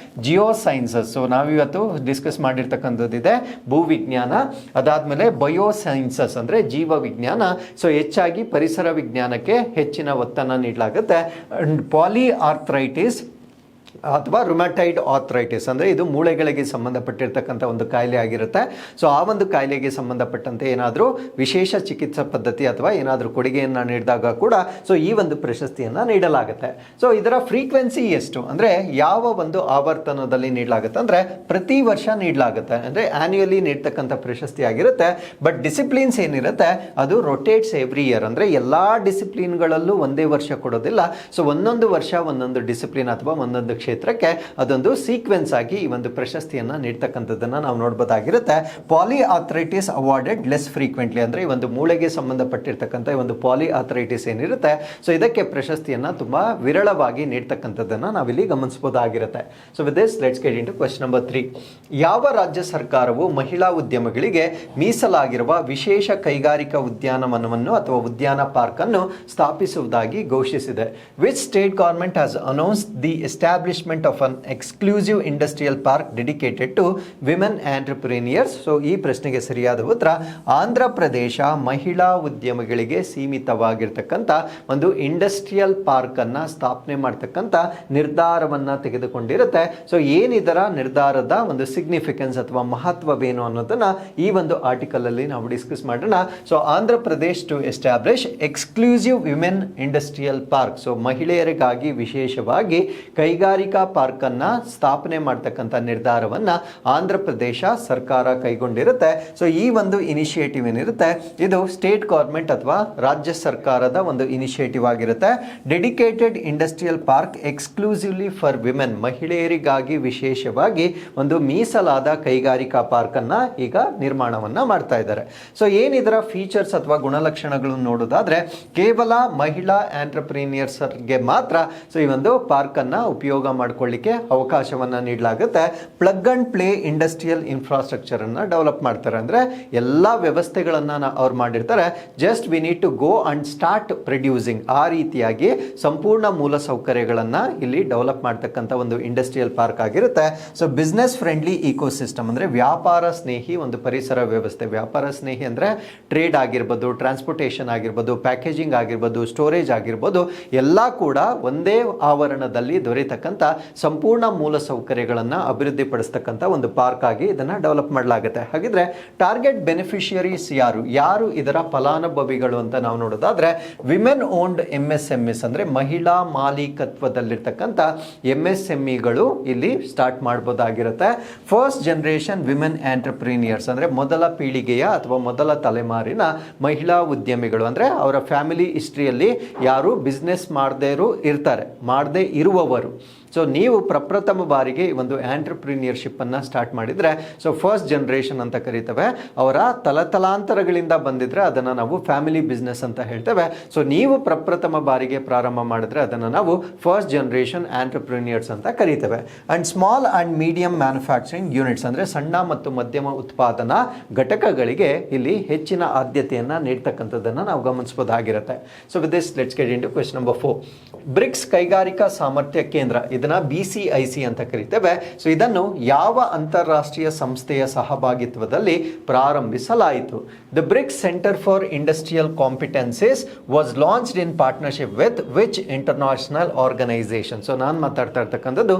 ಜಿಯೋ ಸೈನ್ಸಸ್. ಸೊ ನಾವಿವತ್ತು ಡಿಸ್ಕಸ್ ಮಾಡಿರ್ತಕ್ಕಂಥದ್ದಿದೆ ಭೂವಿಜ್ಞಾನ. ಅದಾದಮೇಲೆ ಬಯೋ ಸೈನ್ಸಸ್ ಅಂದರೆ ಜೀವ ವಿಜ್ಞಾನ. ಸೊ ಹೆಚ್ಚಾಗಿ ಪರಿಸರ ವಿಜ್ಞಾನಕ್ಕೆ ಹೆಚ್ಚಿನ ಒತ್ತನ್ನು ನೀಡಲಾಗುತ್ತೆ. ಪಾಲಿ ಆರ್ಥ್ರೈಟಿಸ್, ಅಥವಾ ರುಮ್ಯಾಟೈಡ್ ಆರ್ಥರೈಟಿಸ್ ಅಂದರೆ ಇದು ಮೂಳೆಗಳಿಗೆ ಸಂಬಂಧಪಟ್ಟಿರ್ತಕ್ಕಂಥ ಒಂದು ಕಾಯಿಲೆ ಆಗಿರುತ್ತೆ. ಸೊ ಆ ಒಂದು ಕಾಯಿಲೆಗೆ ಸಂಬಂಧಪಟ್ಟಂತೆ ಏನಾದರೂ ವಿಶೇಷ ಚಿಕಿತ್ಸಾ ಪದ್ಧತಿ ಅಥವಾ ಏನಾದರೂ ಕೊಡುಗೆಯನ್ನು ನೀಡಿದಾಗ ಕೂಡ ಸೊ ಈ ಒಂದು ಪ್ರಶಸ್ತಿಯನ್ನು ನೀಡಲಾಗುತ್ತೆ. ಸೊ ಇದರ ಫ್ರೀಕ್ವೆನ್ಸಿ ಎಷ್ಟು ಅಂದರೆ ಯಾವ ಒಂದು ಆವರ್ತನದಲ್ಲಿ ನೀಡಲಾಗುತ್ತೆ ಅಂದರೆ ಪ್ರತಿ ವರ್ಷ ನೀಡಲಾಗುತ್ತೆ, ಅಂದರೆ ಆನ್ಯುಯಲಿ ನೀಡ್ತಕ್ಕಂಥ ಪ್ರಶಸ್ತಿ ಆಗಿರುತ್ತೆ. ಬಟ್ ಡಿಸಿಪ್ಲಿನ್ಸ್ ಏನಿರುತ್ತೆ ಅದು ರೊಟೇಟ್ಸ್ ಎವ್ರಿ ಇಯರ್, ಅಂದರೆ ಎಲ್ಲ ಡಿಸಿಪ್ಲಿನ್ಗಳಲ್ಲೂ ಒಂದೇ ವರ್ಷ ಕೊಡೋದಿಲ್ಲ. ಸೊ ಒಂದೊಂದು ವರ್ಷ ಒಂದೊಂದು ಡಿಸಿಪ್ಲಿನ್ ಅಥವಾ ಒಂದೊಂದು ಕ್ಷೇತ್ರಕ್ಕೆ ಅದೊಂದು ಸೀಕ್ವೆನ್ಸ್ ಆಗಿ ಈ ಒಂದು ಪ್ರಶಸ್ತಿಯನ್ನು ನೀಡ್ತಕ್ಕಂಥದ್ದನ್ನು ನಾವು ನೋಡ್ಬೋದಾಗಿರುತ್ತೆ. ಪಾಲಿ ಆರ್ಥರೈಟಿಸ್ ಅವಾರ್ಡೆಡ್ ಲೆಸ್ ಫ್ರೀಕ್ವೆಂಟ್ಲಿ, ಅಂದರೆ ಈ ಒಂದು ಮೂಳೆಗೆ ಸಂಬಂಧಪಟ್ಟಿರ್ತಕ್ಕಂಥ ಈ ಒಂದು ಪಾಲಿ ಆರ್ಥರೈಟಿಸ್ ಏನಿರುತ್ತೆ ಸೊ ಇದಕ್ಕೆ ಪ್ರಶಸ್ತಿಯನ್ನು ತುಂಬ ವಿರಳವಾಗಿ ನೀಡ್ತಕ್ಕಂಥದ್ದನ್ನು ನಾವಿಲ್ಲಿ ಗಮನಿಸಬಹುದಾಗಿರುತ್ತೆ. So with this let's get into question number 3. ಯಾವ ರಾಜ್ಯ ಸರ್ಕಾರವು ಮಹಿಳಾ ಉದ್ಯಮಗಳಿಗೆ ಮೀಸಲಾಗಿರುವ ವಿಶೇಷ ಕೈಗಾರಿಕಾ ಉದ್ಯಾನವನವನ್ನು ಅಥವಾ ಉದ್ಯಾನ ಪಾರ್ಕ್ ಅನ್ನು ಸ್ಥಾಪಿಸುವುದಾಗಿ ಘೋಷಿಸಿದೆ? Which state government has announced the establishment of an exclusive industrial park dedicated to women entrepreneurs? So ಈ ಪ್ರಶ್ನೆಗೆ ಸರಿಯಾದ ಉತ್ತರ ಆಂಧ್ರ ಪ್ರದೇಶ ಮಹಿಳಾ ಉದ್ಯಮಿಗಳಿಗೆ ಸೀಮಿತವಾಗಿರ್ತಕ್ಕಂಥ ಒಂದು ಇಂಡಸ್ಟ್ರಿಯಲ್ ಪಾರ್ಕ್ ಅನ್ನ ಸ್ಥಾಪನೆ ಮಾಡ್ತಕ್ಕಂಥ ನಿರ್ಧಾರವನ್ನ ತೆಗೆದುಕೊಂಡಿರುತ್ತೆ. ಸೊ ಏನಿದರ ನಿರ್ಧಾರದ ಒಂದು ಸಿಗ್ನಿಫಿಕೆನ್ಸ್ ಅಥವಾ ಮಹತ್ವವೇನು ಅನ್ನೋದನ್ನ ಈ ಒಂದು ಆರ್ಟಿಕಲ್ ಅಲ್ಲಿ ನಾವು ಡಿಸ್ಕಸ್ ಮಾಡೋಣ. So Andhra Pradesh to establish exclusive women industrial park, so ಮಹಿಳೆಯರಿಗಾಗಿ ವಿಶೇಷವಾಗಿ ಕೈಗಾರಿಕಾ ಪಾರ್ಕ್ ಅನ್ನ ಸ್ಥಾಪನೆ ಮಾಡ್ತಕ್ಕಂಥ ನಿರ್ಧಾರವನ್ನ ಆಂಧ್ರ ಪ್ರದೇಶ ಸರ್ಕಾರ ಕೈಗೊಂಡಿರುತ್ತೆ. ಸೊ ಈ ಒಂದು ಇನಿಷಿಯೇಟಿವ್ ಏನಿರುತ್ತೆ ಇದು ಸ್ಟೇಟ್ ಗವರ್ಮೆಂಟ್ ಅಥವಾ ರಾಜ್ಯ ಸರ್ಕಾರದ ಒಂದು ಇನಿಷಿಯೇಟಿವ್ ಆಗಿರುತ್ತೆ. Dedicated industrial park exclusively for women, ಮಹಿಳೆಯರಿಗಾಗಿ ವಿಶೇಷವಾಗಿ ಒಂದು ಮೀಸಲಾದ ಕೈಗಾರಿಕಾ ಪಾರ್ಕ್ ಅನ್ನ ಈಗ ನಿರ್ಮಾಣವನ್ನ ಮಾಡ್ತಾ ಇದ್ದಾರೆ. ಸೊ ಏನಿದರ ಫೀಚರ್ಸ್ ಅಥವಾ ಗುಣಲಕ್ಷಣಗಳನ್ನು ನೋಡೋದಾದ್ರೆ ಕೇವಲ ಮಹಿಳಾ ಆಂಟ್ರಪ್ರಿನಿಯರ್ಸ್ಗೆ ಮಾತ್ರ ಸೊ ಈ ಒಂದು ಪಾರ್ಕ್ ಅನ್ನ ಉಪಯೋಗ ಮಾಡ್ಕೊಳ್ಳಿಕ್ಕೆ ಅವಕಾಶವನ್ನ ನೀಡಲಾಗುತ್ತೆ. Plug and play industrial infrastructure ಅನ್ನ ಡೆವಲಪ್ ಮಾಡ್ತಾರೆ, ಅಂದ್ರೆ ಎಲ್ಲಾ ವ್ಯವಸ್ಥೆಗಳನ್ನ ಅವ್ರು ಮಾಡಿರ್ತಾರೆ. Just we need to go and start producing, ಆ ರೀತಿಯಾಗಿ ಸಂಪೂರ್ಣ ಮೂಲ ಸೌಕರ್ಯಗಳನ್ನ ಇಲ್ಲಿ ಡೆವಲಪ್ ಮಾಡ್ತಕ್ಕಂಥ ಒಂದು ಇಂಡಸ್ಟ್ರಿಯಲ್ ಪಾರ್ಕ್ ಆಗಿರುತ್ತೆ. ಸೊ ಬಿಸ್ನೆಸ್ ಫ್ರೆಂಡ್ಲಿ ಇಕೋಸಿಸ್ಟಮ್, ಅಂದ್ರೆ ವ್ಯಾಪಾರ ಸ್ನೇಹಿ ಒಂದು ಪರಿಸರ ವ್ಯವಸ್ಥೆ. ವ್ಯಾಪಾರ ಸ್ನೇಹಿ ಅಂದ್ರೆ ಟ್ರೇಡ್ ಆಗಿರ್ಬೋದು, ಟ್ರಾನ್ಸ್ಪೋರ್ಟೇಷನ್ ಆಗಿರ್ಬೋದು, ಪ್ಯಾಕೇಜಿಂಗ್ ಆಗಿರ್ಬೋದು, ಸ್ಟೋರೇಜ್ ಆಗಿರ್ಬೋದು, ಎಲ್ಲ ಕೂಡ ಒಂದೇ ಆವರಣದಲ್ಲಿ ದೊರೆಯತಕ್ಕಂಥ ಸಂಪೂರ್ಣ ಮೂಲ ಸೌಕರ್ಯಗಳನ್ನು ಅಭಿವೃದ್ಧಿಪಡಿಸ್ತಕ್ಕಂಥ ಒಂದು ಪಾರ್ಕ್ ಆಗಿ ಇದನ್ನ ಡೆವಲಪ್ ಮಾಡಲಾಗುತ್ತೆ. ಹಾಗಿದ್ರೆ ಟಾರ್ಗೆಟ್ ಬೆನಿಫಿಷಿಯರೀಸ್ ಯಾರು ಇದರ ಫಲಾನುಭವಿಗಳು ಅಂತ ನಾವು ನೋಡೋದಾದ್ರೆ ವಿಮೆನ್ ಓನ್ಡ್ MSMEs, ಅಂದ್ರೆ ಮಹಿಳಾ ಮಾಲೀಕತ್ವದಲ್ಲಿರ್ತಕ್ಕಂಥ MSMEಗಳು ಇಲ್ಲಿ ಸ್ಟಾರ್ಟ್ ಮಾಡಬಹುದಾಗಿರುತ್ತೆ. ಫಸ್ಟ್ ಜನರೇಷನ್ ವಿಮೆನ್ ಆಂಟ್ರಪ್ರಿನಿಯರ್ಸ್, ಅಂದ್ರೆ ಮೊದಲ ಪೀಳಿಗೆಯ ಅಥವಾ ಮೊದಲ ತಲೆಮಾರಿನ ಮಹಿಳಾ ಉದ್ಯಮಿಗಳು, ಅಂದ್ರೆ ಅವರ ಫ್ಯಾಮಿಲಿ ಹಿಸ್ಟ್ರಿಯಲ್ಲಿ ಯಾರು ಬಿಸ್ನೆಸ್ ಮಾಡದೇ ಇರುವವರು. ಸೊ ನೀವು ಪ್ರಪ್ರಥಮ ಬಾರಿಗೆ ಒಂದು ಆಂಟ್ರಪ್ರಿನಿಯರ್ಶಿಪ್ ಅನ್ನ ಸ್ಟಾರ್ಟ್ ಮಾಡಿದ್ರೆ ಸೊ ಫಸ್ಟ್ ಜನರೇಷನ್ ಅಂತ ಕರೀತೇವೆ. ಅವರ ತಲತಲಾಂತರಗಳಿಂದ ಬಂದಿದ್ರೆ ಅದನ್ನ ನಾವು ಫ್ಯಾಮಿಲಿ ಬಿಸ್ನೆಸ್ ಅಂತ ಹೇಳ್ತೇವೆ. ಸೊ ನೀವು ಪ್ರಪ್ರಥಮ ಬಾರಿಗೆ ಪ್ರಾರಂಭ ಮಾಡಿದ್ರೆ ಅದನ್ನ ನಾವು ಫಸ್ಟ್ ಜನರೇಷನ್ ಆಂಟ್ರಪ್ರಿನಿಯರ್ಸ್ ಅಂತ ಕರೀತೇವೆ. And small and medium manufacturing units, ಅಂದ್ರೆ ಸಣ್ಣ ಮತ್ತು ಮಧ್ಯಮ ಉತ್ಪಾದನಾ ಘಟಕಗಳಿಗೆ ಇಲ್ಲಿ ಹೆಚ್ಚಿನ ಆದ್ಯತೆಯನ್ನ ನೀಡ್ತಕ್ಕಂಥದ್ದನ್ನ ನಾವು ಗಮನಿಸಬಹುದಾಗಿರುತ್ತೆ. So with this let's get into question number 4. BRICS ಕೈಗಾರಿಕಾ ಸಾಮರ್ಥ್ಯ ಕೇಂದ್ರ, ಇದನ್ನ BCIC ಅಂತ ಕರೀತೇವೆ. ಸೊ ಇದನ್ನು ಯಾವ ಅಂತಾರಾಷ್ಟ್ರೀಯ ಸಂಸ್ಥೆಯ ಸಹಭಾಗಿತ್ವದಲ್ಲಿ ಪ್ರಾರಂಭಿಸಲಾಯಿತು? The BRICS centre for industrial competencies was launched in partnership with which international organisation? So ನಾನು ಮಾತಾಡ್ತಾ ಇರ್ತಕ್ಕಂಥದ್ದು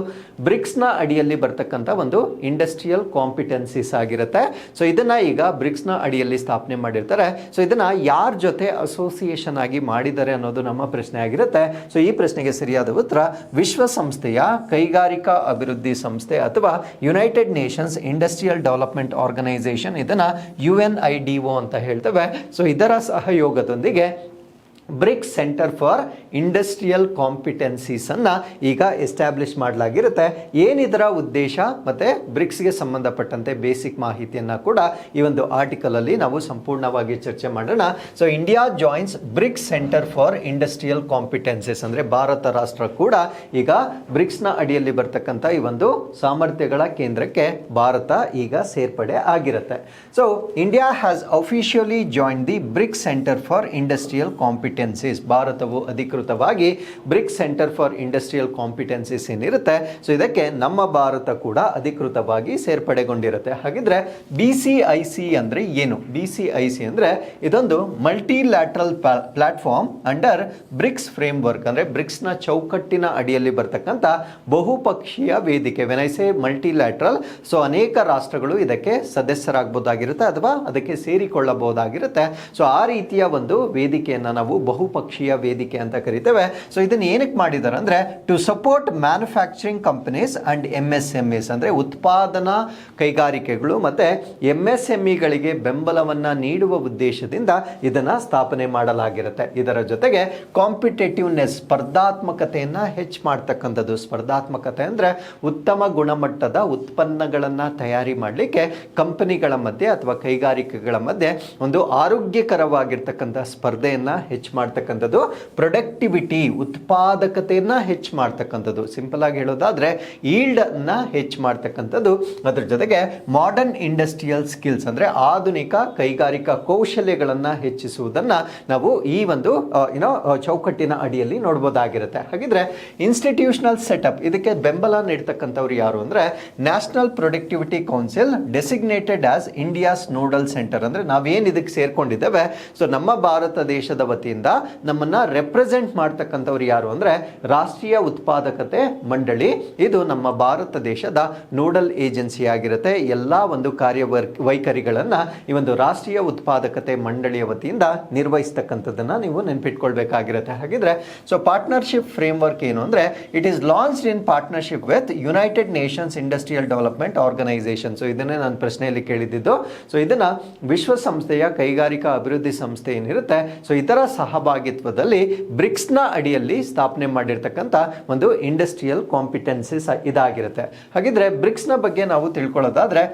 ಬ್ರಿಕ್ಸ್ನ ಅಡಿಯಲ್ಲಿ ಬರ್ತಕ್ಕಂಥ ಒಂದು ಇಂಡಸ್ಟ್ರಿಯಲ್ ಕಾಂಪಿಟೆನ್ಸೀಸ್ ಆಗಿರುತ್ತೆ. ಸೊ ಇದನ್ನ ಈಗ ಬ್ರಿಕ್ಸ್ನ ಅಡಿಯಲ್ಲಿ ಸ್ಥಾಪನೆ ಮಾಡಿರ್ತಾರೆ. ಸೊ ಇದನ್ನ ಯಾರ ಜೊತೆ ಅಸೋಸಿಯೇಷನ್ ಆಗಿ ಮಾಡಿದ್ದಾರೆ ಅನ್ನೋದು ನಮ್ಮ ಪ್ರಶ್ನೆ ಆಗಿರುತ್ತೆ. ಸೊ ಈ ಪ್ರಶ್ನೆಗೆ ಸರಿಯಾದ ಉತ್ತರ ವಿಶ್ವಸಂಸ್ಥೆಯ ಕೈಗಾರಿಕಾ ಅಭಿವೃದ್ಧಿ ಸಂಸ್ಥೆ ಅಥವಾ United Nations Industrial Development Organisation, ಇದನ್ನ UNIDO ಅಂತ ಹೇಳ್ತೇವೆ. ಸೊ ಇದರ ಸಹಯೋಗದೊಂದಿಗೆ BRICS centre for industrial Competencies ಅನ್ನ ಈಗ ಎಸ್ಟಾಬ್ಲಿಷ್ ಮಾಡಲಾಗಿರುತ್ತೆ. ಏನಿದರ ಉದ್ದೇಶ ಮತ್ತೆ ಬ್ರಿಕ್ಸ್ಗೆ ಸಂಬಂಧಪಟ್ಟಂತೆ ಬೇಸಿಕ್ ಮಾಹಿತಿಯನ್ನ ಕೂಡ ಈ ಒಂದು ಆರ್ಟಿಕಲ್ ಅಲ್ಲಿ ನಾವು ಸಂಪೂರ್ಣವಾಗಿ ಚರ್ಚೆ ಮಾಡೋಣ. So India joins BRICS centre for industrial competencies, ಅಂದ್ರೆ ಭಾರತ ರಾಷ್ಟ್ರ ಕೂಡ ಈಗ ಬ್ರಿಕ್ಸ್ನ ಅಡಿಯಲ್ಲಿ ಬರ್ತಕ್ಕಂಥ ಈ ಒಂದು ಸಾಮರ್ಥ್ಯಗಳ ಕೇಂದ್ರಕ್ಕೆ ಭಾರತ ಈಗ ಸೇರ್ಪಡೆ ಆಗಿರುತ್ತೆ. So India has officially join the BRICS centre for industrial competence competencies, ಭಾರತವು ಅಧಿಕೃತವಾಗಿ BRICS centre for industrial competencies ಏನಿರುತ್ತೆ, ಸೊ ಇದಕ್ಕೆ ನಮ್ಮ ಭಾರತ ಕೂಡ ಅಧಿಕೃತವಾಗಿ ಸೇರ್ಪಡೆಗೊಂಡಿರುತ್ತೆ. ಹಾಗಿದ್ರೆ BCIC ಅಂದ್ರೆ ಏನು? BCIC ಅಂದ್ರೆ ಇದೊಂದು multilateral platform under BRICS framework, ಅಂದ್ರೆ ಬ್ರಿಕ್ಸ್ ನ ಚೌಕಟ್ಟಿನ ಅಡಿಯಲ್ಲಿ ಬರ್ತಕ್ಕಂಥ ಬಹುಪಕ್ಷೀಯ ವೇದಿಕೆ. When I say multilateral, so ಅನೇಕ ರಾಷ್ಟ್ರಗಳು ಇದಕ್ಕೆ ಸದಸ್ಯರಾಗಬಹುದಾಗಿರುತ್ತೆ ಅಥವಾ ಅದಕ್ಕೆ ಸೇರಿಕೊಳ್ಳಬಹುದಾಗಿರುತ್ತೆ. ಸೊ ಆ ರೀತಿಯ ಒಂದು ವೇದಿಕೆಯನ್ನ ನಾವು ಬಹುಪಕ್ಷೀಯ ವೇದಿಕೆ ಅಂತ ಕರಿತೇವೆ. ಸೊ ಇದನ್ನ ಏನಕ್ಕೆ ಮಾಡಿದ್ದಾರೆ ಅಂದ್ರೆ to support manufacturing companies and MSMEs, ಅಂದ್ರೆ ಉತ್ಪಾದನಾ ಕೈಗಾರಿಕೆಗಳು ಮತ್ತೆ MSMEಗಳಿಗೆ ಬೆಂಬಲವನ್ನ ನೀಡುವ ಉದ್ದೇಶದಿಂದ ಇದನ್ನ ಸ್ಥಾಪನೆ ಮಾಡಲಾಗಿರುತ್ತೆ. ಇದರ ಜೊತೆಗೆ ಕಾಂಪಿಟೇಟಿವ್ನೆಸ್, ಸ್ಪರ್ಧಾತ್ಮಕತೆಯನ್ನ ಹೆಚ್ಚು ಮಾಡ್ತಕ್ಕಂಥದ್ದು. ಸ್ಪರ್ಧಾತ್ಮಕತೆ ಅಂದ್ರೆ ಉತ್ತಮ ಗುಣಮಟ್ಟದ ಉತ್ಪನ್ನಗಳನ್ನ ತಯಾರಿ ಮಾಡಲಿಕ್ಕೆ ಕಂಪನಿಗಳ ಮಧ್ಯೆ ಅಥವಾ ಕೈಗಾರಿಕೆಗಳ ಮಧ್ಯೆ ಒಂದು ಆರೋಗ್ಯಕರವಾಗಿರ್ತಕ್ಕಂಥ ಸ್ಪರ್ಧೆಯನ್ನ ಹೆಚ್ಚು ಮಾಡ್ತಕ್ಕಂಥದ್ದು. ಪ್ರೊಡಕ್ಟಿವಿಟಿ, ಉತ್ಪಾದಕತೆಯನ್ನ ಹೆಚ್ಚು ಮಾಡ್ತಕ್ಕಂಥದ್ದು. ಸಿಂಪಲ್ ಆಗಿ ಹೇಳೋದಾದ್ರೆ ಈಲ್ಡ್ ಅನ್ನ ಹೆಚ್ಚು ಮಾಡ್ತಕ್ಕಂಥದ್ದು. ಅದರ ಜೊತೆಗೆ ಮಾಡರ್ನ್ ಇಂಡಸ್ಟ್ರಿಯಲ್ ಸ್ಕಿಲ್ಸ್, ಅಂದ್ರೆ ಆಧುನಿಕ ಕೈಗಾರಿಕಾ ಕೌಶಲ್ಯಗಳನ್ನ ಹೆಚ್ಚಿಸುವುದನ್ನ ನಾವು ಈ ಒಂದು ಚೌಕಟ್ಟಿನ ಅಡಿಯಲ್ಲಿ ನೋಡಬಹುದಾಗಿರುತ್ತೆ. ಹಾಗಿದ್ರೆ ಇನ್ಸ್ಟಿಟ್ಯೂಷನಲ್ ಸೆಟಪ್, ಇದಕ್ಕೆ ಬೆಂಬಲ ನೀಡ್ತಕ್ಕಂಥವ್ರು ಯಾರು ಅಂದ್ರೆ National Productivity Council designated as India's nodal centre. ಅಂದ್ರೆ ನಾವೇನ್ ಇದಕ್ಕೆ ಸೇರ್ಕೊಂಡಿದ್ದೇವೆ, ಸೊ ನಮ್ಮ ಭಾರತ ದೇಶದ ವತಿಯಿಂದ ನಮ್ಮನ್ನ ರೆಪ್ರೆಸೆಂಟ್ ಮಾಡ್ತಕ್ಕಂಥವ್ರು ಯಾರು ಅಂದ್ರೆ ರಾಷ್ಟ್ರೀಯ ಉತ್ಪಾದಕತೆ ಮಂಡಳಿ. ಇದು ನಮ್ಮ ಭಾರತ ದೇಶದ ನೋಡಲ್ ಏಜೆನ್ಸಿ ಆಗಿರುತ್ತೆ. ಎಲ್ಲಾ ಒಂದು ವೈಖರಿಗಳನ್ನ ಈ ಒಂದು ರಾಷ್ಟ್ರೀಯ ಉತ್ಪಾದಕತೆ ಮಂಡಳಿಯ ವತಿಯಿಂದ ನಿರ್ವಹಿಸ್ತಕ್ಕಂಥದ್ದನ್ನ ನೀವು ನೆನಪಿಟ್ಕೊಳ್ಬೇಕಾಗಿರುತ್ತೆ. ಹಾಗಿದ್ರೆ ಸೊ ಪಾರ್ಟ್ನರ್ಶಿಪ್ ಫ್ರೇಮ್ ವರ್ಕ್ ಏನು ಅಂದ್ರೆ it is launched in partnership with United Nations Industrial Development Organisation. So ಇದನ್ನೇ ನಾನು ಪ್ರಶ್ನೆಯಲ್ಲಿ ಕೇಳಿದ್ದು. ಸೊ ಇದನ್ನ ವಿಶ್ವಸಂಸ್ಥೆಯ ಕೈಗಾರಿಕಾ ಅಭಿವೃದ್ಧಿ ಸಂಸ್ಥೆ ಏನಿರುತ್ತೆ, ಸೊ ಇದರ ಸಹಭಾಗಿತ್ವದಲ್ಲಿ ಬ್ರಿಕ್ಸ್ ನ ಅಡಿಯಲ್ಲಿ ಸ್ಥಾಪನೆ ಮಾಡಿರ್ತಕ್ಕಂಥ ಒಂದು ಇಂಡಸ್ಟ್ರಿಯಲ್ ಕಾಂಪಿಟೆನ್ಸಿಸ್ ಇದಾಗಿರುತ್ತೆ. ಹಾಗಿದ್ರೆ ಬ್ರಿಕ್ಸ್ ನ ಬಗ್ಗೆ ನಾವು ತಿಳ್ಕೊಳ್ಳೋದಾದ್ರೆ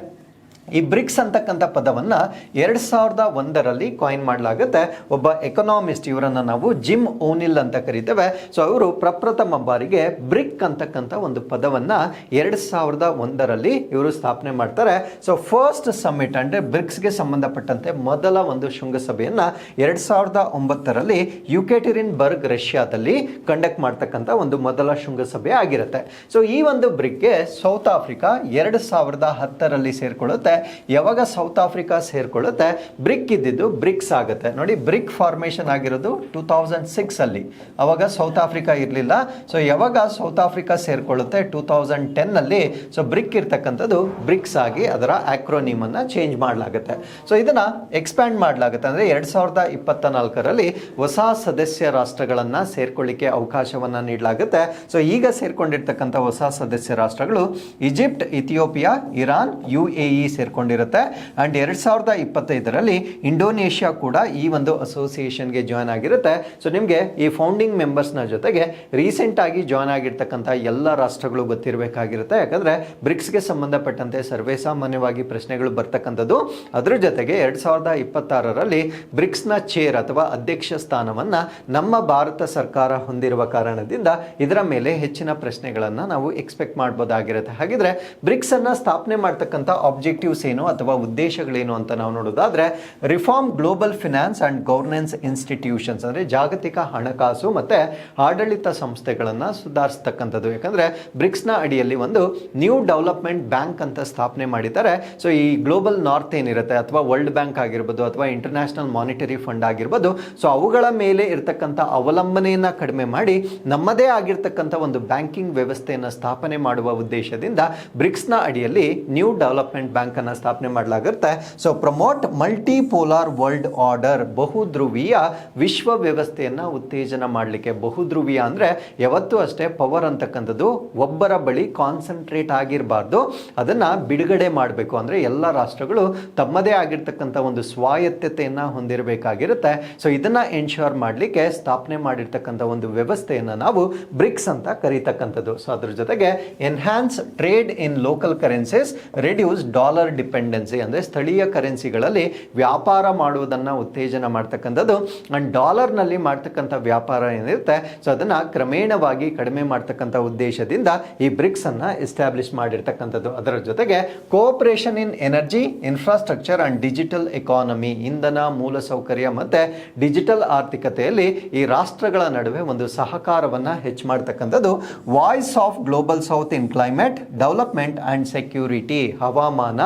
ಈ ಬ್ರಿಕ್ಸ್ ಅಂತಕ್ಕಂಥ ಪದವನ್ನ 2001ರಲ್ಲಿ ಕಾಯಿನ್ ಮಾಡಲಾಗುತ್ತೆ. ಒಬ್ಬ ಎಕನಾಮಿಸ್ಟ್, ಇವರನ್ನ ನಾವು ಜಿಮ್ ಓನಿಲ್ ಅಂತ ಕರಿತೇವೆ. ಸೊ ಅವರು ಪ್ರಪ್ರಥಮ ಬಾರಿಗೆ ಬ್ರಿಕ್ ಅಂತಕ್ಕಂಥ ಒಂದು ಪದವನ್ನ 2001ರಲ್ಲಿ ಇವರು ಸ್ಥಾಪನೆ ಮಾಡ್ತಾರೆ. ಸೊ ಫಸ್ಟ್ ಸಮ್ಮಿಟ್ ಅಂದ್ರೆ ಬ್ರಿಕ್ಸ್ಗೆ ಸಂಬಂಧಪಟ್ಟಂತೆ ಮೊದಲ ಒಂದು ಶೃಂಗಸಭೆಯನ್ನ 2009ರಲ್ಲಿ ಯುಕೆಟೆರಿನ್ಬರ್ಗ್ ರಷ್ಯಾದಲ್ಲಿ ಕಂಡಕ್ಟ್ ಮಾಡ್ತಕ್ಕಂಥ ಒಂದು ಮೊದಲ ಶೃಂಗಸಭೆ ಆಗಿರುತ್ತೆ. ಸೊ ಈ ಒಂದು ಬ್ರಿಕ್ಗೆ ಸೌತ್ ಆಫ್ರಿಕಾ 2010ರಲ್ಲಿ ಸೇರ್ಕೊಳ್ಳುತ್ತೆ. ಯಾವಾಗ ಸೌತ್ ಆಫ್ರಿಕಾ ಸೇರ್ಕೊಳ್ಳುತ್ತೆ, ಬ್ರಿಕ್ ಇದ್ದಿದ್ದು ಬ್ರಿಕ್ಸ್ ಆಗುತ್ತೆ. ನೋಡಿ, ಬ್ರಿಕ್ ಫಾರ್ಮೇಶನ್ ಆಗಿರೋದು 2006 ಅಲ್ಲಿ. ಅವಾಗ ಸೌತ್ ಆಫ್ರಿಕಾ ಇರಲಿಲ್ಲ. ಸೊ ಯಾವಾಗ ಸೌತ್ ಆಫ್ರಿಕಾ ಸೇರ್ಕೊಳ್ಳುತ್ತೆ 2010 ಅಲ್ಲಿ, ಸೊ ಬ್ರಿಕ್ ಇರ್ತಕ್ಕಂಥದ್ದು ಬ್ರಿಕ್ಸ್ ಆಗಿ ಅದರ ಆಕ್ರೋನಿಮ್ ಅನ್ನ ಚೇಂಜ್ ಮಾಡಲಾಗುತ್ತೆ. ಸೊ ಇದನ್ನ ಎಕ್ಸ್ಪ್ಯಾಂಡ್ ಮಾಡಲಾಗುತ್ತೆ. ಅಂದ್ರೆ 2024ರಲ್ಲಿ ಹೊಸ ಸದಸ್ಯ ರಾಷ್ಟ್ರಗಳನ್ನ ಸೇರ್ಕೊಳ್ಳಿಕ್ಕೆ ಅವಕಾಶವನ್ನ ನೀಡಲಾಗುತ್ತೆ. ಸೊ ಈಗ ಸೇರ್ಕೊಂಡಿರ್ತಕ್ಕಂಥ ಹೊಸ ಸದಸ್ಯ ರಾಷ್ಟ್ರಗಳು ಈಜಿಪ್ಟ್, ಇಥಿಯೋಪಿಯಾ, ಇರಾನ್, UAE ಸೇರ್ಕೊಂಡಿರುತ್ತೆ. ಅಂಡ್ 2025ರಲ್ಲಿ ಇಂಡೋನೇಷ್ಯಾ ಕೂಡ ಈ ಒಂದು ಅಸೋಸಿಯೇಷನ್ಗೆ ಜಾಯ್ನ್ ಆಗಿರುತ್ತೆ. ಸೊ ನಿಮಗೆ ಈ ಫೌಂಡಿಂಗ್ ಮೆಂಬರ್ಸ್ನ ಜೊತೆಗೆ ರೀಸೆಂಟ್ ಆಗಿ ಜಾಯ್ನ್ ಆಗಿರ್ತಕ್ಕಂಥ ಎಲ್ಲ ರಾಷ್ಟ್ರಗಳು ಗೊತ್ತಿರಬೇಕಾಗಿರುತ್ತೆ. ಯಾಕಂದ್ರೆ ಬ್ರಿಕ್ಸ್ಗೆ ಸಂಬಂಧಪಟ್ಟಂತೆ ಸರ್ವೇ ಸಾಮಾನ್ಯವಾಗಿ ಪ್ರಶ್ನೆಗಳು ಬರ್ತಕ್ಕಂಥದ್ದು. ಅದ್ರ ಜೊತೆಗೆ 2026ರಲ್ಲಿ ಬ್ರಿಕ್ಸ್ನ ಚೇರ್ ಅಥವಾ ಅಧ್ಯಕ್ಷ ಸ್ಥಾನವನ್ನ ನಮ್ಮ ಭಾರತ ಸರ್ಕಾರ ಹೊಂದಿರುವ ಕಾರಣದಿಂದ ಇದರ ಮೇಲೆ ಹೆಚ್ಚಿನ ಪ್ರಶ್ನೆಗಳನ್ನ ನಾವು ಎಕ್ಸ್ಪೆಕ್ಟ್ ಮಾಡಬಹುದಾಗಿರುತ್ತೆ. ಹಾಗಿದ್ರೆ ಬ್ರಿಕ್ಸ್ ಅನ್ನ ಸ್ಥಾಪನೆ ಮಾಡ್ತಕ್ಕಂಥ ಆಬ್ಜೆಕ್ಟಿವ್ಸ್ ಏನು ಅಥವಾ ಉದ್ದೇಶಗಳೇನು ಅಂತ ನಾವು ನೋಡೋದಾದ್ರೆ reform global finance and governance institutions, ಅಂದ್ರೆ ಜಾಗತಿಕ ಹಣಕಾಸು ಮತ್ತೆ ಆಡಳಿತ ಸಂಸ್ಥೆಗಳನ್ನ ಸುಧಾರಿಸತಕ್ಕಂಥದ್ದು. ಯಾಕಂದ್ರೆ ಬ್ರಿಕ್ಸ್ ನ ಅಡಿಯಲ್ಲಿ ಒಂದು ನ್ಯೂ ಡೆವಲಪ್ಮೆಂಟ್ ಬ್ಯಾಂಕ್ ಅಂತ ಸ್ಥಾಪನೆ ಮಾಡಿದ್ದಾರೆ. ಸೊ ಈ ಗ್ಲೋಬಲ್ ನಾರ್ತ್ ಏನಿರುತ್ತೆ ಅಥವಾ ವರ್ಲ್ಡ್ ಬ್ಯಾಂಕ್ ಆಗಿರ್ಬೋದು ಅಥವಾ ಇಂಟರ್ನ್ಯಾಷನಲ್ ಮಾನಿಟರಿ ಫಂಡ್ ಆಗಿರ್ಬೋದು, ಸೊ ಅವುಗಳ ಮೇಲೆ ಇರತಕ್ಕಂಥ ಅವಲಂಬನೆಯನ್ನ ಕಡಿಮೆ ಮಾಡಿ ನಮ್ಮದೇ ಆಗಿರ್ತಕ್ಕಂಥ ಒಂದು ಬ್ಯಾಂಕಿಂಗ್ ವ್ಯವಸ್ಥೆಯನ್ನು ಸ್ಥಾಪನೆ ಮಾಡುವ ಉದ್ದೇಶದಿಂದ ಬ್ರಿಕ್ಸ್ ನ ಅಡಿಯಲ್ಲಿ ನ್ಯೂ ಡೆವಲಪ್ಮೆಂಟ್ ಬ್ಯಾಂಕ್ ಅನ್ನ ಸ್ಥಾಪನೆ ಮಾಡಲಾಗುತ್ತೆ. So promote multipolar world order, ಬಹುಧ್ರುವೀಯ ವಿಶ್ವ ವ್ಯವಸ್ಥೆಯನ್ನ ಉತ್ತೇಜನ ಮಾಡಲಿಕ್ಕೆ. ಬಹುಧ್ರುವೀಯ ಅಂದ್ರೆ ಯಾವತ್ತೂ ಅಷ್ಟೇ ಪವರ್ ಅಂತಕ್ಕಂಥದ್ದು ಒಬ್ಬರ ಬಳಿ ಕಾನ್ಸಂಟ್ರೇಟ್ ಆಗಿರಬಾರ್ದು, ಅದನ್ನ ಬಿಡುಗಡೆ ಮಾಡಬೇಕು. ಅಂದ್ರೆ ಎಲ್ಲ ರಾಷ್ಟ್ರಗಳು ತಮ್ಮದೇ ಆಗಿರ್ತಕ್ಕಂಥ ಒಂದು ಸ್ವಾಯತ್ತತೆಯನ್ನ ಹೊಂದಿರಬೇಕಾಗಿರುತ್ತೆ. ಸೊ ಇದನ್ನ ಎನ್ಶೋರ್ ಮಾಡಲಿಕ್ಕೆ ಸ್ಥಾಪನೆ ಮಾಡಿರ್ತಕ್ಕಂಥ ಒಂದು ವ್ಯವಸ್ಥೆಯನ್ನ ನಾವು ಬ್ರಿಕ್ಸ್ ಅಂತ ಕರೀತಕ್ಕಂಥದ್ದು. ಸೊ ಅದ್ರ ಜೊತೆಗೆ enhance trade in local currencies, reduce dollar dependency ಅಂದರೆ ಸ್ಥಳೀಯ ಕರೆನ್ಸಿಗಳಲ್ಲಿ ವ್ಯಾಪಾರ ಮಾಡುವುದನ್ನು ಉತ್ತೇಜನ ಮಾಡ್ತಕ್ಕಂಥದ್ದು. ಆ್ಯಂಡ್ ಡಾಲರ್ನಲ್ಲಿ ಮಾಡ್ತಕ್ಕಂಥ ವ್ಯಾಪಾರ ಏನಿರುತ್ತೆ ಸೊ ಅದನ್ನು ಕ್ರಮೇಣವಾಗಿ ಕಡಿಮೆ ಮಾಡ್ತಕ್ಕಂಥ ಉದ್ದೇಶದಿಂದ ಈ ಬ್ರಿಕ್ಸ್ ಅನ್ನು ಎಸ್ಟಾಬ್ಲಿಷ್ ಮಾಡಿರ್ತಕ್ಕಂಥದ್ದು. ಅದರ ಜೊತೆಗೆ cooperation in energy, infrastructure and digital economy, ಇಂಧನ, ಮೂಲಸೌಕರ್ಯ ಮತ್ತು ಡಿಜಿಟಲ್ ಆರ್ಥಿಕತೆಯಲ್ಲಿ ಈ ರಾಷ್ಟ್ರಗಳ ನಡುವೆ ಒಂದು ಸಹಕಾರವನ್ನು ಹೆಚ್ಚು ಮಾಡ್ತಕ್ಕಂಥದ್ದು. Voice of global south in climate development and security, ಹವಾಮಾನ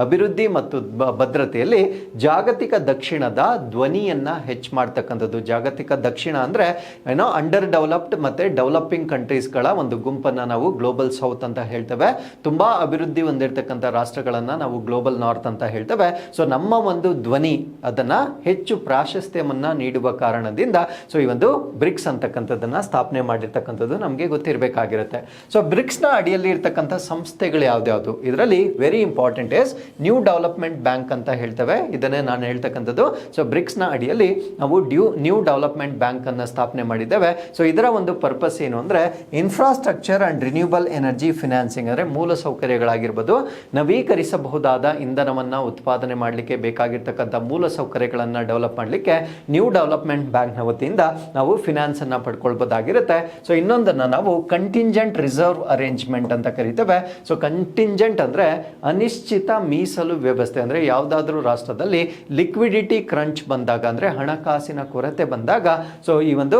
ಅಭಿವೃದ್ಧಿ ಮತ್ತು ಭದ್ರತೆಯಲ್ಲಿ ಜಾಗತಿಕ ದಕ್ಷಿಣದ ಧ್ವನಿಯನ್ನು ಹೆಚ್ಚು ಮಾಡ್ತಕ್ಕಂಥದ್ದು. ಜಾಗತಿಕ ದಕ್ಷಿಣ ಅಂದರೆ ಏನೋ ಅಂಡರ್ ಡೆವಲಪ್ಡ್ ಮತ್ತು ಡೆವಲಪಿಂಗ್ ಕಂಟ್ರೀಸ್ಗಳ ಒಂದು ಗುಂಪನ್ನು ನಾವು ಗ್ಲೋಬಲ್ ಸೌತ್ ಅಂತ ಹೇಳ್ತೇವೆ. ತುಂಬ ಅಭಿವೃದ್ಧಿ ಹೊಂದಿರತಕ್ಕಂಥ ರಾಷ್ಟ್ರಗಳನ್ನು ನಾವು ಗ್ಲೋಬಲ್ ನಾರ್ತ್ ಅಂತ ಹೇಳ್ತೇವೆ. ಸೊ ನಮ್ಮ ಒಂದು ಧ್ವನಿ ಅದನ್ನು ಹೆಚ್ಚು ಪ್ರಾಶಸ್ತ್ಯವನ್ನು ನೀಡುವ ಕಾರಣದಿಂದ ಸೊ ಈ ಒಂದು ಬ್ರಿಕ್ಸ್ ಅಂತಕ್ಕಂಥದ್ದನ್ನು ಸ್ಥಾಪನೆ ಮಾಡಿರ್ತಕ್ಕಂಥದ್ದು ನಮಗೆ ಗೊತ್ತಿರಬೇಕಾಗಿರುತ್ತೆ. ಸೊ ಬ್ರಿಕ್ಸ್ನ ಅಡಿಯಲ್ಲಿ ಇರ್ತಕ್ಕಂಥ ಸಂಸ್ಥೆಗಳು ಯಾವ್ದ್ಯಾವುದು, ಇದರಲ್ಲಿ very important is new development bank ಅಂತ ಹೇಳ್ತೇವೆ. ಇದನ್ನೇ ನಾನು ಹೇಳ್ತಕ್ಕಂಥದ್ದು. ಸೊ ಬ್ರಿಕ್ಸ್ನ ಅಡಿಯಲ್ಲಿ ನಾವು ನ್ಯೂ ಡೆವಲಪ್ಮೆಂಟ್ ಬ್ಯಾಂಕ್ ಅನ್ನು ಸ್ಥಾಪನೆ ಮಾಡಿದ್ದೇವೆ. ಸೊ ಇದರ ಒಂದು ಪರ್ಪಸ್ ಏನು ಅಂದರೆ infrastructure and renewable energy financing, ಅಂದರೆ ಮೂಲ ಸೌಕರ್ಯಗಳಾಗಿರ್ಬೋದು, ನವೀಕರಿಸಬಹುದಾದ ಇಂಧನವನ್ನು ಉತ್ಪಾದನೆ ಮಾಡಲಿಕ್ಕೆ ಬೇಕಾಗಿರ್ತಕ್ಕಂಥ ಮೂಲ ಸೌಕರ್ಯಗಳನ್ನು ಡೆವಲಪ್ ಮಾಡಲಿಕ್ಕೆ ನ್ಯೂ ಡೆವಲಪ್ಮೆಂಟ್ ಬ್ಯಾಂಕ್ನ ವತಿಯಿಂದ ನಾವು ಫಿನಾನ್ಸ್ ಅನ್ನು ಪಡ್ಕೊಳ್ಬೋದಾಗಿರುತ್ತೆ. ಸೊ ಇನ್ನೊಂದನ್ನು ನಾವು ಕಂಟಿಂಜೆಂಟ್ ರಿಸರ್ವ್ ಅರೇಂಜ್ಮೆಂಟ್ ಅಂತ ಕರಿತೇವೆ. ಸೊ ಕಂಟಿಂಜೆಂಟ್ ಅಂದರೆ ಅನಿಶ್ಚಿತ ಮೀಸಲು ವ್ಯವಸ್ಥೆ. ಅಂದರೆ ಯಾವುದಾದ್ರೂ ರಾಷ್ಟ್ರದಲ್ಲಿ ಲಿಕ್ವಿಡಿಟಿ ಕ್ರಂಚ್ ಬಂದಾಗ, ಅಂದರೆ ಹಣಕಾಸಿನ ಕೊರತೆ ಬಂದಾಗ ಸೊ ಈ ಒಂದು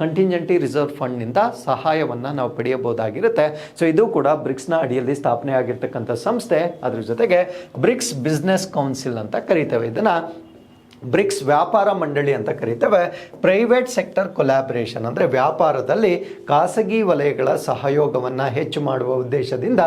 ಕಂಟಿಂಜೆಂಟಿ ರಿಸರ್ವ್ ಫಂಡ್ನಿಂದ ಸಹಾಯವನ್ನು ನಾವು ಪಡೆಯಬಹುದಾಗಿರುತ್ತೆ. ಸೊ ಇದು ಕೂಡ ಬ್ರಿಕ್ಸ್ನ ಅಡಿಯಲ್ಲಿ ಸ್ಥಾಪನೆ ಆಗಿರ್ತಕ್ಕಂಥ ಸಂಸ್ಥೆ. ಅದ್ರ ಜೊತೆಗೆ ಬ್ರಿಕ್ಸ್ ಬಿಸ್ನೆಸ್ ಕೌನ್ಸಿಲ್ ಅಂತ ಕರಿತೇವೆ. ಇದನ್ನು ಬ್ರಿಕ್ಸ್ ವ್ಯಾಪಾರ ಮಂಡಳಿ ಅಂತ ಕರಿತೇವೆ. ಪ್ರೈವೇಟ್ ಸೆಕ್ಟರ್ ಕೊಲ್ಯಾಬರೇಷನ್ ಅಂದರೆ ವ್ಯಾಪಾರದಲ್ಲಿ ಖಾಸಗಿ ವಲಯಗಳ ಸಹಯೋಗವನ್ನು ಹೆಚ್ಚು ಮಾಡುವ ಉದ್ದೇಶದಿಂದ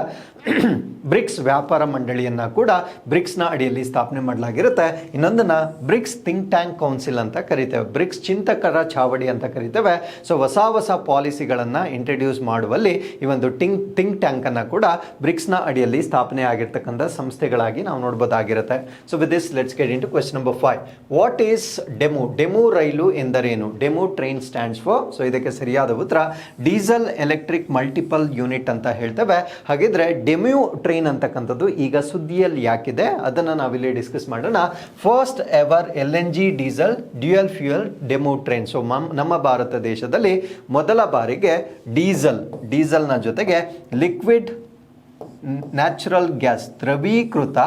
ಬ್ರಿಕ್ಸ್ ವ್ಯಾಪಾರ ಮಂಡಳಿಯನ್ನು ಕೂಡ ಬ್ರಿಕ್ಸ್ನ ಅಡಿಯಲ್ಲಿ ಸ್ಥಾಪನೆ ಮಾಡಲಾಗಿರುತ್ತೆ. ಇನ್ನೊಂದನ್ನು ಬ್ರಿಕ್ಸ್ ಥಿಂಕ್ ಟ್ಯಾಂಕ್ ಕೌನ್ಸಿಲ್ ಅಂತ ಕರಿತೇವೆ. ಬ್ರಿಕ್ಸ್ ಚಿಂತಕರ ಚಾವಡಿ ಅಂತ ಕರಿತೇವೆ. ಸೊ ಹೊಸ ಪಾಲಿಸಿಗಳನ್ನು ಇಂಟ್ರಡ್ಯೂಸ್ ಮಾಡುವಲ್ಲಿ ಈ ಒಂದು ಥಿಂಕ್ ಟ್ಯಾಂಕನ್ನು ಕೂಡ ಬ್ರಿಕ್ಸ್ನ ಅಡಿಯಲ್ಲಿ ಸ್ಥಾಪನೆ ಆಗಿರ್ತಕ್ಕಂಥ ಸಂಸ್ಥೆಗಳಾಗಿ ನಾವು ನೋಡ್ಬೋದಾಗಿರುತ್ತೆ. So with this let's get into question number 5. What is DEMU? DEMU ರೈಲು ಎಂದರೇನು? DEMU train stands for, so ಇದಕ್ಕೆ ಸರಿಯಾದ ಉತ್ತರ ಡೀಸೆಲ್ ಎಲೆಕ್ಟ್ರಿಕ್ ಮಲ್ಟಿಪಲ್ ಯೂನಿಟ್ ಅಂತ ಹೇಳ್ತೇವೆ. ಹಾಗಿದ್ರೆ ಡೆಮು ಟ್ರೈನ್ ಅಂತಕ್ಕಂಥದ್ದು ಈಗ ಸುದ್ದಿಯಲ್ಲಿ ಯಾಕಿದೆ ಅದನ್ನು ನಾವಿಲ್ಲಿ ಡಿಸ್ಕಸ್ ಮಾಡೋಣ. First ever LNG diesel dual fuel DEMU train. So ನಮ್ಮ ಭಾರತ ದೇಶದಲ್ಲಿ ಮೊದಲ ಬಾರಿಗೆ ಡೀಸೆಲ್ನ ಜೊತೆಗೆ ಲಿಕ್ವಿಡ್ ನ್ಯಾಚುರಲ್ ಗ್ಯಾಸ್, ದ್ರವೀಕೃತ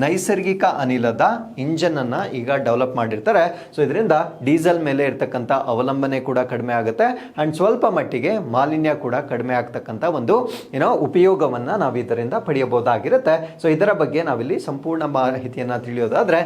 ನೈಸರ್ಗಿಕ ಅನಿಲದ ಇಂಜನನ್ನು ಈಗ ಡೆವಲಪ್ ಮಾಡಿರ್ತಾರೆ. ಸೊ ಇದರಿಂದ ಡೀಸೆಲ್ ಮೇಲೆ ಇರ್ತಕ್ಕಂಥ ಅವಲಂಬನೆ ಕೂಡ ಕಡಿಮೆ ಆಗುತ್ತೆ ಆ್ಯಂಡ್ ಸ್ವಲ್ಪ ಮಟ್ಟಿಗೆ ಮಾಲಿನ್ಯ ಕೂಡ ಕಡಿಮೆ ಆಗ್ತಕ್ಕಂಥ ಒಂದು ಉಪಯೋಗವನ್ನು ನಾವು ಇದರಿಂದ ಪಡೆಯಬಹುದಾಗಿರುತ್ತೆ. ಸೊ ಇದರ ಬಗ್ಗೆ ನಾವಿಲ್ಲಿ ಸಂಪೂರ್ಣ ಮಾಹಿತಿಯನ್ನು ತಿಳಿಯೋದಾದರೆ,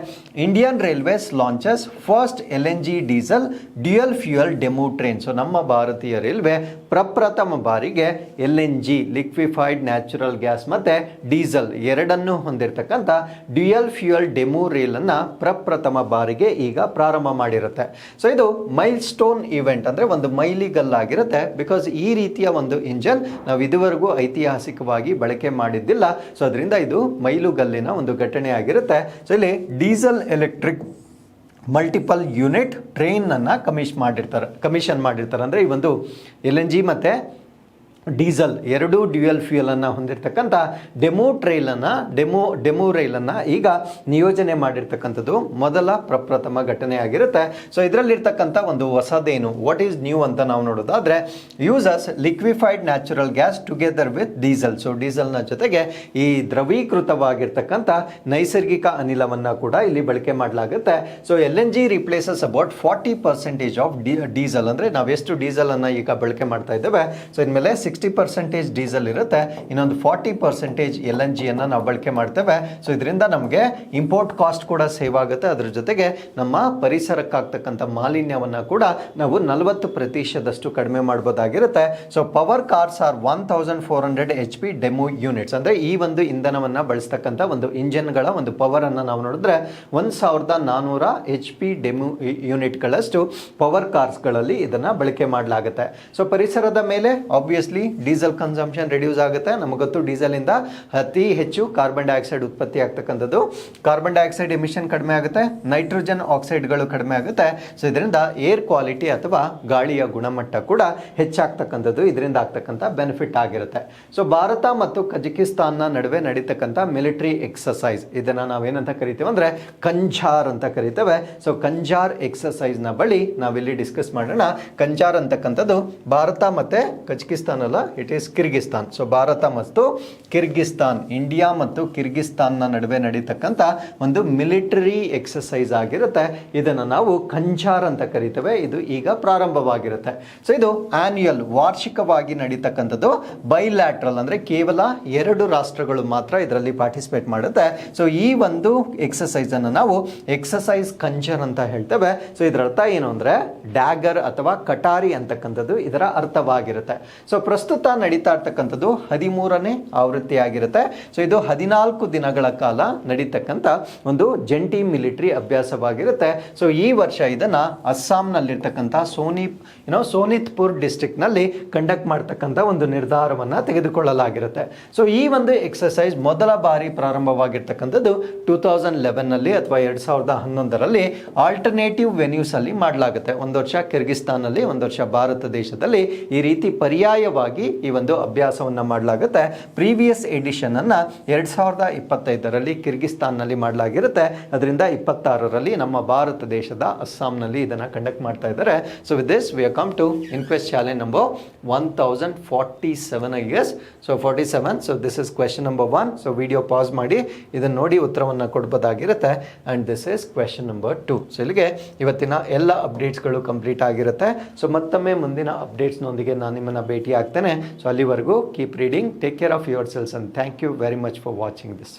Indian railways launches first LNG diesel dual fuel DEMU train. So ನಮ್ಮ ಭಾರತೀಯ ರೈಲ್ವೆ ಪ್ರಪ್ರಥಮ ಬಾರಿಗೆ LNG ಲಿಕ್ವಿಫೈಡ್ ನ್ಯಾಚುರಲ್ ಗ್ಯಾಸ್ ಮತ್ತೆ ಡೀಸೆಲ್ ಎರಡನ್ನೂ ಹೊಂದಿರತಕ್ಕಂಥ ಡ್ಯೂಯಲ್ ಫ್ಯೂಯಲ್ ಡೆಮು ರೈಲನ್ನು ಪ್ರಪ್ರಥಮ ಬಾರಿಗೆ ಈಗ ಪ್ರಾರಂಭ ಮಾಡಿರುತ್ತೆ. ಸೊ ಇದು ಮೈಲ್ ಸ್ಟೋನ್ ಇವೆಂಟ್, ಅಂದರೆ ಒಂದು ಮೈಲಿಗಲ್ಲಾಗಿರುತ್ತೆ. ಬಿಕಾಸ್ ಈ ರೀತಿಯ ಒಂದು ಇಂಜನ್ ನಾವು ಇದುವರೆಗೂ ಐತಿಹಾಸಿಕವಾಗಿ ಬಳಕೆ ಮಾಡಿದ್ದಿಲ್ಲ. ಸೊ ಅದರಿಂದ ಇದು ಮೈಲುಗಲ್ಲಿನ ಒಂದು ಘಟನೆ ಆಗಿರುತ್ತೆ. ಸೊ ಇಲ್ಲಿ ಡೀಸೆಲ್ ಎಲೆಕ್ಟ್ರಿಕ್ ಮಲ್ಟಿಪಲ್ ಯೂನಿಟ್ ಟ್ರೈನನ್ನು ಕಮಿಷನ್ ಮಾಡಿರ್ತಾರೆ. ಅಂದರೆ ಈ ಒಂದು LNG ಮತ್ತು ಡೀಸೆಲ್ ಎರಡೂ ಡ್ಯೂಯಲ್ ಫ್ಯೂಯಲನ್ನು ಹೊಂದಿರತಕ್ಕಂಥ ಡೆಮೋ ರೈಲನ್ನು ಈಗ ನಿಯೋಜನೆ ಮಾಡಿರ್ತಕ್ಕಂಥದ್ದು ಮೊದಲ ಪ್ರಪ್ರಥಮ ಘಟನೆ ಆಗಿರುತ್ತೆ. ಸೊ ಇದರಲ್ಲಿರ್ತಕ್ಕಂಥ ಒಂದು ಹೊಸದೇನು, ವಾಟ್ ಈಸ್ ನ್ಯೂ ಅಂತ ನಾವು ನೋಡೋದಾದರೆ, uses liquefied natural gas together with diesel. So ಡೀಸೆಲ್ನ ಜೊತೆಗೆ ಈ ದ್ರವೀಕೃತವಾಗಿರ್ತಕ್ಕಂಥ ನೈಸರ್ಗಿಕ ಅನಿಲವನ್ನು ಕೂಡ ಇಲ್ಲಿ ಬಳಕೆ ಮಾಡಲಾಗುತ್ತೆ. So LNG replaces about 40% of diesel. ಅಂದರೆ ನಾವೆಷ್ಟು ಡೀಸೆಲನ್ನು ಈಗ ಬಳಕೆ ಮಾಡ್ತಾ ಇದ್ದೇವೆ, ಸೊ ಇನ್ಮೇಲೆ 60% ಡೀಸೆಲ್ ಇರುತ್ತೆ, ಇನ್ನೊಂದು 40% LNGಯನ್ನು ನಾವು ಬಳಕೆ ಮಾಡ್ತೇವೆ. ಸೊ ಇದರಿಂದ ನಮಗೆ ಇಂಪೋರ್ಟ್ ಕಾಸ್ಟ್ ಕೂಡ ಸೇವ್ ಆಗುತ್ತೆ. ಅದ್ರ ಜೊತೆಗೆ ನಮ್ಮ ಪರಿಸರಕ್ಕಾಗ್ತಕ್ಕಂಥ ಮಾಲಿನ್ಯವನ್ನು ಕೂಡ ನಾವು 40% ಕಡಿಮೆ ಮಾಡ್ಬೋದಾಗಿರುತ್ತೆ. So power cars are 1400 HP demo units. ಅಂದರೆ ಈ ಒಂದು ಇಂಧನವನ್ನು ಬಳಸ್ತಕ್ಕಂಥ ಒಂದು ಇಂಜಿನ್ಗಳ ಒಂದು ಪವರನ್ನು ನಾವು ನೋಡಿದ್ರೆ 1400 HP ಡೆಮೋ ಯೂನಿಟ್ಗಳಷ್ಟು ಪವರ್ ಕಾರ್ಸ್ಗಳಲ್ಲಿ ಇದನ್ನು ಬಳಕೆ ಮಾಡಲಾಗುತ್ತೆ. ಸೊ ಪರಿಸರದ ಮೇಲೆ ಆಬ್ವಿಯಸ್ಲಿ ಡೀಸೆಲ್ ಕನ್ಸಂಪ್ಷನ್ ರಿಡ್ಯೂಸ್ ಆಗುತ್ತೆ. ನಮಗೆ ಗೊತ್ತು ಡೀಸೆಲಿಂದ ಅತಿ ಹೆಚ್ಚು ಕಾರ್ಬನ್ ಡೈಆಕ್ಸೈಡ್ ಉತ್ಪತ್ತಿ ಆಗ್ತಕ್ಕಂಥದ್ದು. ಕಾರ್ಬನ್ ಡೈಆಕ್ಸೈಡ್ ಎಮಿಷನ್ ಕಡಿಮೆ ಆಗುತ್ತೆ, ನೈಟ್ರೋಜನ್ ಆಕ್ಸೈಡ್ಗಳು ಕಡಿಮೆ ಆಗುತ್ತೆ. ಸೊ ಇದರಿಂದ ಏರ್ ಕ್ವಾಲಿಟಿ ಅಥವಾ ಗಾಳಿಯ ಗುಣಮಟ್ಟ ಕೂಡ ಹೆಚ್ಚಾಗ್ತಕ್ಕಂಥದ್ದು ಇದರಿಂದ ಆಗ್ತಕ್ಕಂಥ ಬೆನಿಫಿಟ್ ಆಗಿರುತ್ತೆ. ಸೊ ಭಾರತ ಮತ್ತು ಕಜಕಿಸ್ತಾನ್ನ ನಡುವೆ ನಡೀತಕ್ಕಂಥ ಮಿಲಿಟರಿ ಎಕ್ಸಸೈಸ್, ಇದನ್ನು ನಾವೇನಂತ ಕರಿತೇವೆ ಅಂದರೆ ಕಂಜಾರ್ ಅಂತ ಕರಿತೇವೆ. ಸೊ ಕಂಜಾರ್ ಎಕ್ಸಸೈಸ್ನ ಬಳಿ ನಾವಿಲ್ಲಿ ಡಿಸ್ಕಸ್ ಮಾಡೋಣ. ಕಂಜಾರ್ ಅಂತಕ್ಕಂಥದ್ದು ಭಾರತ ಮತ್ತು ಕಜಕಿಸ್ತಾನ್ ಅಲ್ಲ, it is Kyrgyzstan. So Bharat ಮತ್ತು ಕಿರ್ಗಿಸ್ತಾನ್, ಇಂಡಿಯಾ ಮತ್ತು ಕಿರ್ಗಿಸ್ತಾನ್ನ ನಡುವೆ ನಡೀತಕ್ಕಂಥ ಒಂದು ಮಿಲಿಟರಿ ಎಕ್ಸಸೈಸ್ ಆಗಿರುತ್ತೆ. ಇದನ್ನು ನಾವು ಕಂಜಾರ್ ಅಂತ ಕರಿತೇವೆ. ಇದು ಈಗ ಪ್ರಾರಂಭವಾಗಿರುತ್ತೆ. ಸೊ ಇದು ಆನ್ಯುಯಲ್, ವಾರ್ಷಿಕವಾಗಿ ನಡೀತಕ್ಕಂಥದ್ದು. ಬೈಲ್ಯಾಟ್ರಲ್ ಅಂದರೆ ಕೇವಲ 2 ರಾಷ್ಟ್ರಗಳು ಮಾತ್ರ ಇದರಲ್ಲಿ ಪಾರ್ಟಿಸಿಪೇಟ್ ಮಾಡುತ್ತೆ. ಸೊ ಈ ಒಂದು ಎಕ್ಸಸೈಸ್ ಅನ್ನು ನಾವು ಎಕ್ಸಸೈಸ್ ಕಂಜರ್ ಅಂತ ಹೇಳ್ತೇವೆ. ಸೊ ಇದರ ಅರ್ಥ ಏನು ಅಂದರೆ ಡ್ಯಾಗರ್ ಅಥವಾ ಕಟಾರಿ ಅಂತಕ್ಕಂಥದ್ದು ಇದರ ಅರ್ಥವಾಗಿರುತ್ತೆ. ಸೊ ಪ್ರಸ್ತುತ ನಡೀತಾ ಇರ್ತಕ್ಕಂಥದ್ದು 13ನೇ ಆವೃತ್ತಿ ಆಗಿರುತ್ತೆ. ಸೊ ಇದು 14 ದಿನಗಳ ಕಾಲ ನಡೀತಕ್ಕಂಥ ಒಂದು ಜಂಟಿ ಮಿಲಿಟರಿ ಅಭ್ಯಾಸವಾಗಿರುತ್ತೆ. ಸೊ ಈ ವರ್ಷ ಇದನ್ನ ಅಸ್ಸಾಂನಲ್ಲಿರ್ತಕ್ಕಂಥ ಸೋನಿತ್ಪುರ್ ಡಿಸ್ಟ್ರಿಕ್ಟ್ ನಲ್ಲಿ ಕಂಡಕ್ಟ್ ಮಾಡ್ತಕ್ಕಂಥ ಒಂದು ನಿರ್ಧಾರವನ್ನ ತೆಗೆದುಕೊಳ್ಳಲಾಗಿರುತ್ತೆ. ಸೊ ಈ ಒಂದು ಎಕ್ಸಸೈಸ್ ಮೊದಲ ಬಾರಿ ಪ್ರಾರಂಭವಾಗಿರ್ತಕ್ಕಂಥದ್ದು 2011 ನಲ್ಲಿ ಅಥವಾ 2011ರಲ್ಲಿ ಆಲ್ಟರ್ನೇಟಿವ್ ವೆನ್ಯೂಸ್ ಅಲ್ಲಿ ಮಾಡಲಾಗುತ್ತೆ. ಒಂದು ವರ್ಷ ಕಿರ್ಗಿಸ್ತಾನಲ್ಲಿ, ಒಂದು ವರ್ಷ ಭಾರತ ದೇಶದಲ್ಲಿ ಈ ರೀತಿ ಪರ್ಯಾಯವಾಗಿ ಈ ಒಂದು ಅಭ್ಯಾಸವನ್ನ ಮಾಡಲಾಗುತ್ತೆ. ಪ್ರೀವಿಯಸ್ ಎಡಿಷನ್ ಅನ್ನ 2025ರಲ್ಲಿ ಕಿರ್ಗಿಸ್ತಾನ್ನಲ್ಲಿ ಮಾಡಲಾಗಿರುತ್ತೆ. ಅದರಿಂದ 26ರಲ್ಲಿ ನಮ್ಮ ಭಾರತ ದೇಶದ ಅಸ್ಸಾಂನಲ್ಲಿ ಇದನ್ನು ಕಂಡಕ್ಟ್ ಮಾಡ್ತಾ ಇದ್ದಾರೆ. So with this we come to inquest challenge number 1047 I guess. So 47. So this is question number 1. So video pass ಮಾಡಿ ಇದನ್ನು ನೋಡಿ ಉತ್ತರವನ್ನು ಕೊಡ್ಬೋದಾಗಿರುತ್ತೆ. And this is question number 2. So ಇಲ್ಲಿಗೆ ಇವತ್ತಿನ ಎಲ್ಲ ಅಪ್ಡೇಟ್ಸ್ಗಳು ಕಂಪ್ಲೀಟ್ ಆಗಿರುತ್ತೆ. ಸೊ ಮತ್ತೊಮ್ಮೆ ಮುಂದಿನ ಅಪ್ಡೇಟ್ಸ್ನೊಂದಿಗೆ ನಾನು ನಿಮ್ಮನ್ನು ಭೇಟಿ ಆಗ್ತೇನೆ. ಸೊ ಅಲ್ಲಿವರೆಗೂ keep reading, take care of yourselves, and thank you very much for watching this.